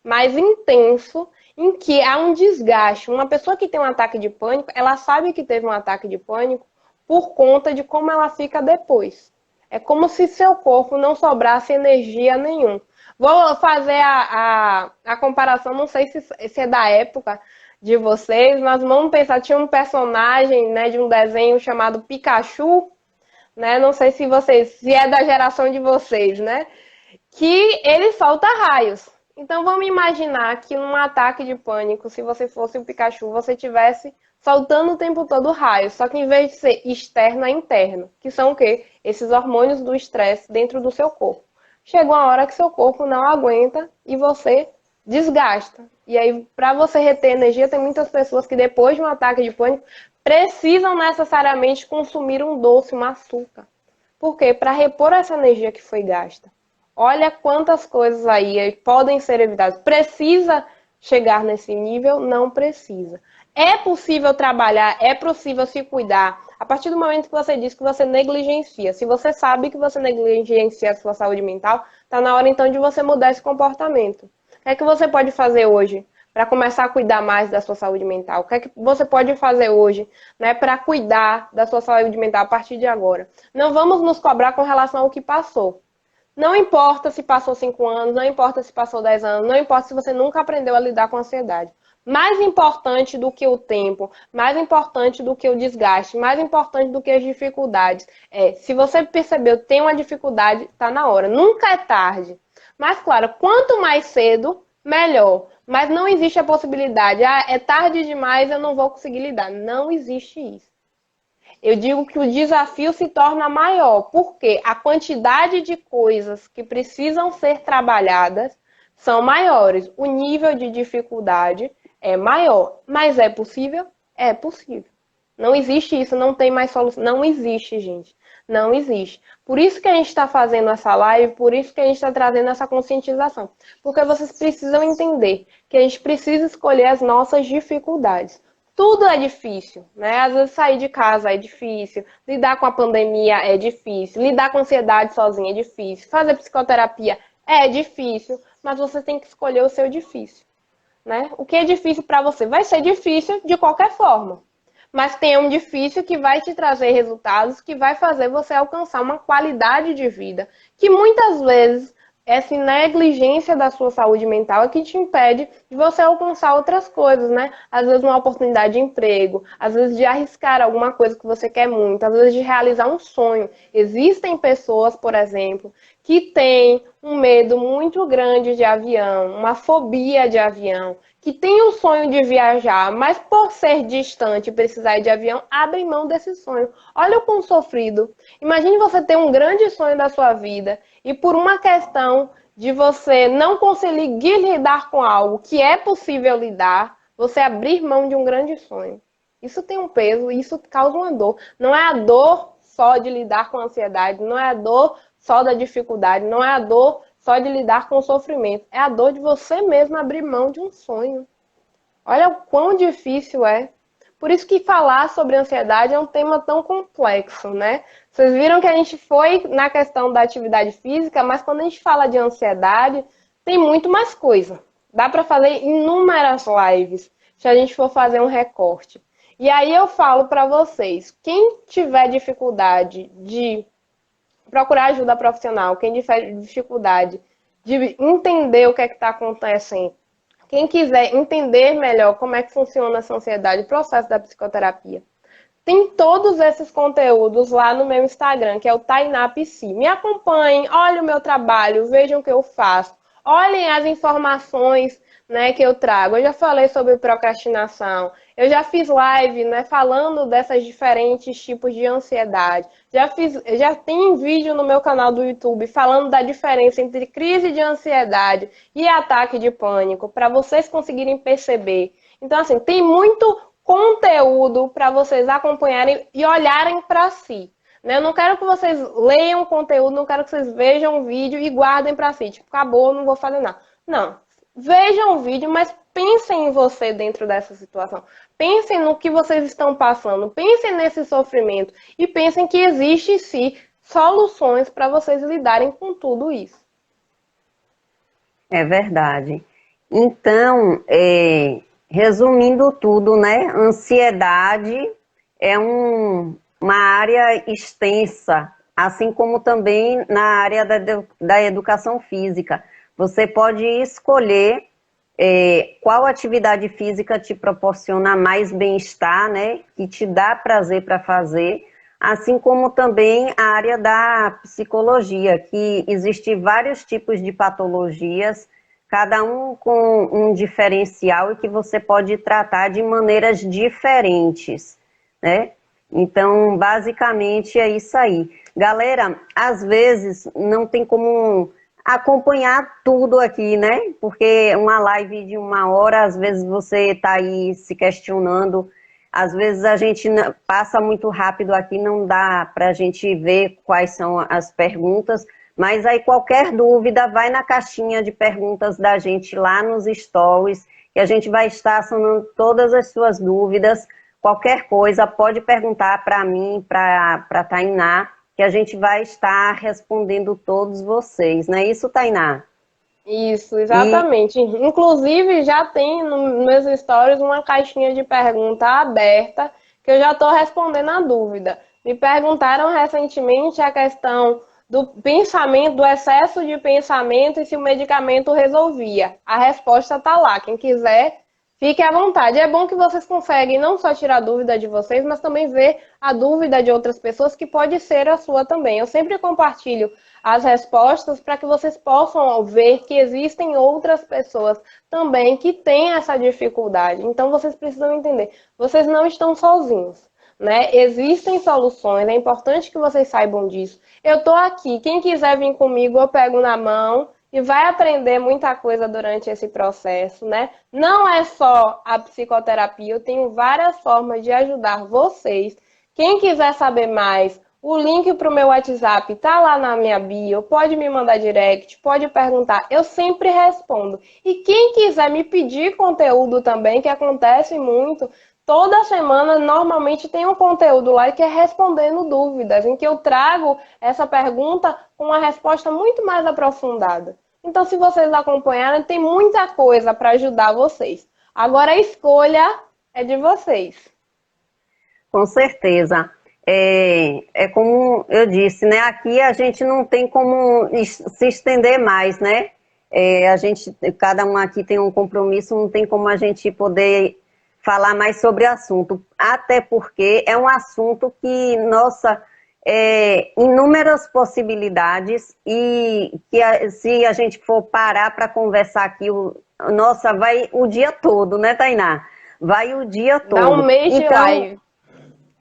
mais intenso, em que há um desgaste. Uma pessoa que tem um ataque de pânico, ela sabe que teve um ataque de pânico por conta de como ela fica depois. É como se seu corpo não sobrasse energia nenhuma. Vou fazer a comparação, não sei se é da época de vocês, mas vamos pensar, tinha um personagem, né, de um desenho chamado Pikachu, né? Não sei se é da geração de vocês, né? Que ele solta raios. Então vamos imaginar que num ataque de pânico, se você fosse o Pikachu, você tivesse soltando o tempo todo raios, só que em vez de ser externo, é interno, que são o quê? Esses hormônios do estresse dentro do seu corpo. Chega uma hora que seu corpo não aguenta e você desgasta. E aí, para você reter energia, tem muitas pessoas que depois de um ataque de pânico precisam necessariamente consumir um doce, um açúcar. Por quê? Para repor essa energia que foi gasta. Olha quantas coisas aí podem ser evitadas. Precisa chegar nesse nível? Não precisa. É possível trabalhar, é possível se cuidar. A partir do momento que você diz que você negligencia, se você sabe que você negligencia a sua saúde mental, está na hora então de você mudar esse comportamento. O que é que você pode fazer hoje para começar a cuidar mais da sua saúde mental? O que é que você pode fazer hoje, né, para cuidar da sua saúde mental a partir de agora? Não vamos nos cobrar com relação ao que passou. Não importa se passou 5 anos, não importa se passou 10 anos, não importa se você nunca aprendeu a lidar com a ansiedade. Mais importante do que o tempo, mais importante do que o desgaste, mais importante do que as dificuldades, se você percebeu, tem uma dificuldade, está na hora. Nunca é tarde. Mas, claro, quanto mais cedo, melhor. Mas não existe a possibilidade, é tarde demais, eu não vou conseguir lidar. Não existe isso. Eu digo que o desafio se torna maior, porque a quantidade de coisas que precisam ser trabalhadas são maiores. O nível de dificuldade é maior. Mas é possível? É possível. Não existe isso, não tem mais solução. Não existe, gente. Não existe. Por isso que a gente está fazendo essa live, por isso que a gente está trazendo essa conscientização. Porque vocês precisam entender que a gente precisa escolher as nossas dificuldades. Tudo é difícil, né? Às vezes sair de casa é difícil, lidar com a pandemia é difícil, lidar com ansiedade sozinha é difícil, fazer psicoterapia é difícil, mas você tem que escolher o seu difícil, né? O que é difícil para você vai ser difícil de qualquer forma, mas tem um difícil que vai te trazer resultados, que vai fazer você alcançar uma qualidade de vida, que muitas vezes essa negligência da sua saúde mental é que te impede de você alcançar outras coisas, né? Às vezes uma oportunidade de emprego, às vezes de arriscar alguma coisa que você quer muito, às vezes de realizar um sonho. Existem pessoas, por exemplo, que têm um medo muito grande de avião, uma fobia de avião, que tem o sonho de viajar, mas por ser distante e precisar ir de avião, abrem mão desse sonho. Olha o quão sofrido. Imagine você ter um grande sonho da sua vida e por uma questão de você não conseguir lidar com algo que é possível lidar, você abrir mão de um grande sonho. Isso tem um peso, isso causa uma dor. Não é a dor só de lidar com a ansiedade, não é a dor só da dificuldade, não é a dor só de lidar com o sofrimento. É a dor de você mesmo abrir mão de um sonho. Olha o quão difícil é. Por isso que falar sobre ansiedade é um tema tão complexo, né? Vocês viram que a gente foi na questão da atividade física, mas quando a gente fala de ansiedade, tem muito mais coisa. Dá para fazer inúmeras lives, se a gente for fazer um recorte. E aí eu falo para vocês, quem tiver dificuldade de procurar ajuda profissional, quem tiver dificuldade de entender o que é que está acontecendo, quem quiser entender melhor como é que funciona essa ansiedade, o processo da psicoterapia, Tem todos esses conteúdos lá no meu Instagram, que é o Tainá Psi. Me acompanhem, olhem o meu trabalho, vejam o que eu faço. Olhem as informações, né, que eu trago. Eu já falei sobre procrastinação. Eu já fiz live, né, falando dessas diferentes tipos de ansiedade. Já tem vídeo no meu canal do YouTube falando da diferença entre crise de ansiedade e ataque de pânico, para vocês conseguirem perceber. Então, assim, tem muito conteúdo para vocês acompanharem e olharem para si. Né? Eu não quero que vocês leiam o conteúdo, não quero que vocês vejam o vídeo e guardem para si. Tipo, acabou, não vou fazer nada. Não. Vejam o vídeo, mas pensem em você dentro dessa situação. Pensem no que vocês estão passando. Pensem nesse sofrimento. E pensem que existe, sim, soluções para vocês lidarem com tudo isso. É verdade. Então, resumindo tudo, né? Ansiedade é uma área extensa, assim como também na área da educação física. Você pode escolher qual atividade física te proporciona mais bem-estar, né? Que te dá prazer para fazer, assim como também a área da psicologia, que existe vários tipos de patologias, cada um com um diferencial e que você pode tratar de maneiras diferentes, né? Então, basicamente é isso aí. Galera, às vezes não tem como acompanhar tudo aqui, né? Porque uma live de 1 hora, às vezes você está aí se questionando, às vezes a gente passa muito rápido aqui, não dá para a gente ver quais são as perguntas, mas aí qualquer dúvida, vai na caixinha de perguntas da gente lá nos stories, que a gente vai estar sanando todas as suas dúvidas. Qualquer coisa, pode perguntar para mim, para a Tainá, que a gente vai estar respondendo todos vocês. Não é isso, Tainá? Isso, exatamente. Inclusive, já tem nos meus stories uma caixinha de pergunta aberta, que eu já estou respondendo a dúvida. Me perguntaram recentemente a questão do pensamento, do excesso de pensamento e se o medicamento resolvia. A resposta está lá. Quem quiser, fique à vontade. É bom que vocês conseguem não só tirar a dúvida de vocês, mas também ver a dúvida de outras pessoas, que pode ser a sua também. Eu sempre compartilho as respostas para que vocês possam ver que existem outras pessoas também que têm essa dificuldade. Então vocês precisam entender, vocês não estão sozinhos, né? Existem soluções, é importante que vocês saibam disso. Eu estou aqui, quem quiser vir comigo, eu pego na mão e vai aprender muita coisa durante esse processo, né? Não é só a psicoterapia, eu tenho várias formas de ajudar vocês. Quem quiser saber mais, o link para o meu WhatsApp tá lá na minha bio, pode me mandar direct, pode perguntar, eu sempre respondo. E quem quiser me pedir conteúdo também, que acontece muito, toda semana normalmente tem um conteúdo lá que é respondendo dúvidas, em que eu trago essa pergunta com uma resposta muito mais aprofundada. Então, se vocês acompanharem, tem muita coisa para ajudar vocês. Agora a escolha é de vocês. Com certeza. É como eu disse, né? Aqui a gente não tem como se estender mais, né? Cada um aqui tem um compromisso, não tem como a gente poder falar mais sobre o assunto. Até porque é um assunto que, nossa, inúmeras possibilidades, e que se a gente for parar para conversar aqui, nossa, vai o dia todo, né, Tainá? Vai o dia todo. Dá um mês de live.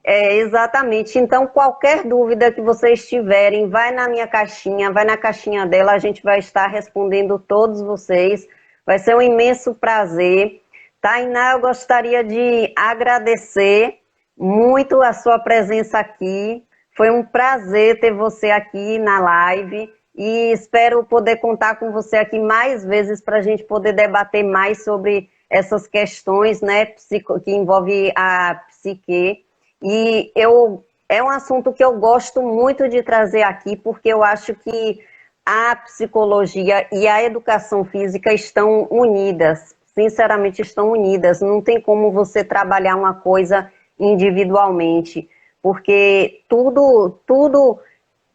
Exatamente. Então, qualquer dúvida que vocês tiverem, vai na minha caixinha, vai na caixinha dela, a gente vai estar respondendo todos vocês. Vai ser um imenso prazer. Tainá, eu gostaria de agradecer muito a sua presença aqui. Foi um prazer ter você aqui na live e espero poder contar com você aqui mais vezes para a gente poder debater mais sobre essas questões, né, que envolvem a psique. E é um assunto que eu gosto muito de trazer aqui, porque eu acho que a psicologia e a educação física estão unidas, sinceramente estão unidas. Não tem como você trabalhar uma coisa individualmente, porque tudo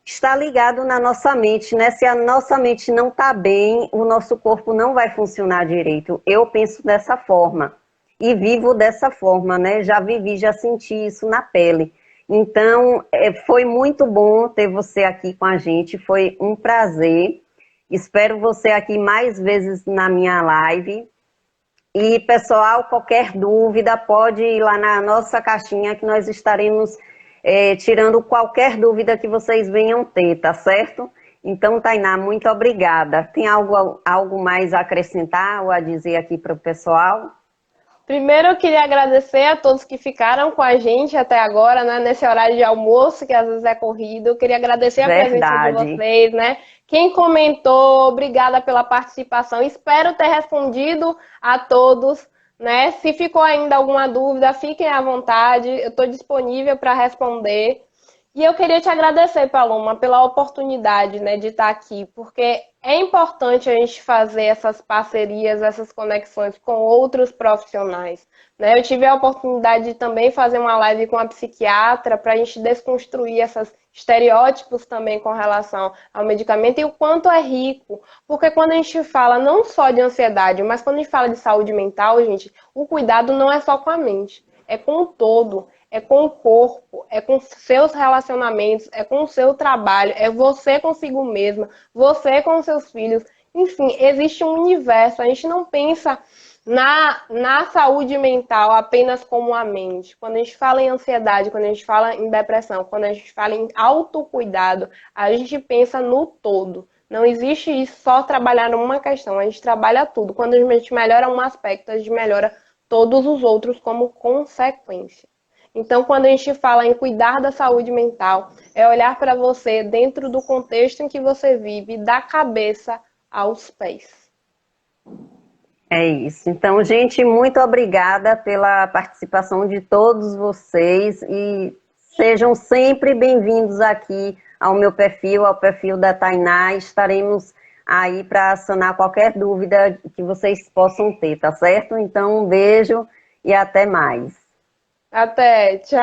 está ligado na nossa mente, né? Se a nossa mente não está bem, o nosso corpo não vai funcionar direito. Eu penso dessa forma. e vivo dessa forma, né? Já vivi, já senti isso na pele. Então, foi muito bom ter você aqui com a gente, foi um prazer. Espero você aqui mais vezes na minha live. E, pessoal, qualquer dúvida, pode ir lá na nossa caixinha que nós estaremos tirando qualquer dúvida que vocês venham ter, tá certo? Então, Tainá, muito obrigada. Tem algo mais a acrescentar ou a dizer aqui para o pessoal? Primeiro, eu queria agradecer a todos que ficaram com a gente até agora, né, nesse horário de almoço, que às vezes é corrido. Eu queria agradecer a presença de Verdade. vocês, né? Quem comentou, obrigada pela participação. Espero ter respondido a todos, né? Se ficou ainda alguma dúvida, fiquem à vontade. Eu estou disponível para responder. E eu queria te agradecer, Paloma, pela oportunidade, né, de estar aqui, porque é importante a gente fazer essas parcerias, essas conexões com outros profissionais, né? Eu tive a oportunidade de também fazer uma live com a psiquiatra para a gente desconstruir esses estereótipos também com relação ao medicamento e o quanto é rico, porque quando a gente fala não só de ansiedade, mas quando a gente fala de saúde mental, gente, o cuidado não é só com a mente, é com o todo. É com o corpo, é com seus relacionamentos, é com o seu trabalho, é você consigo mesma, você com seus filhos. Enfim, existe um universo. A gente não pensa na saúde mental apenas como a mente. Quando a gente fala em ansiedade, quando a gente fala em depressão, quando a gente fala em autocuidado, a gente pensa no todo. Não existe isso só trabalhar numa questão, a gente trabalha tudo. Quando a gente melhora um aspecto, a gente melhora todos os outros como consequência. Então, quando a gente fala em cuidar da saúde mental, é olhar para você dentro do contexto em que você vive, da cabeça aos pés. É isso. Então, gente, muito obrigada pela participação de todos vocês e sejam sempre bem-vindos aqui ao meu perfil, ao perfil da Tainá. Estaremos aí para sanar qualquer dúvida que vocês possam ter, tá certo? Então, um beijo e até mais. Até, tchau!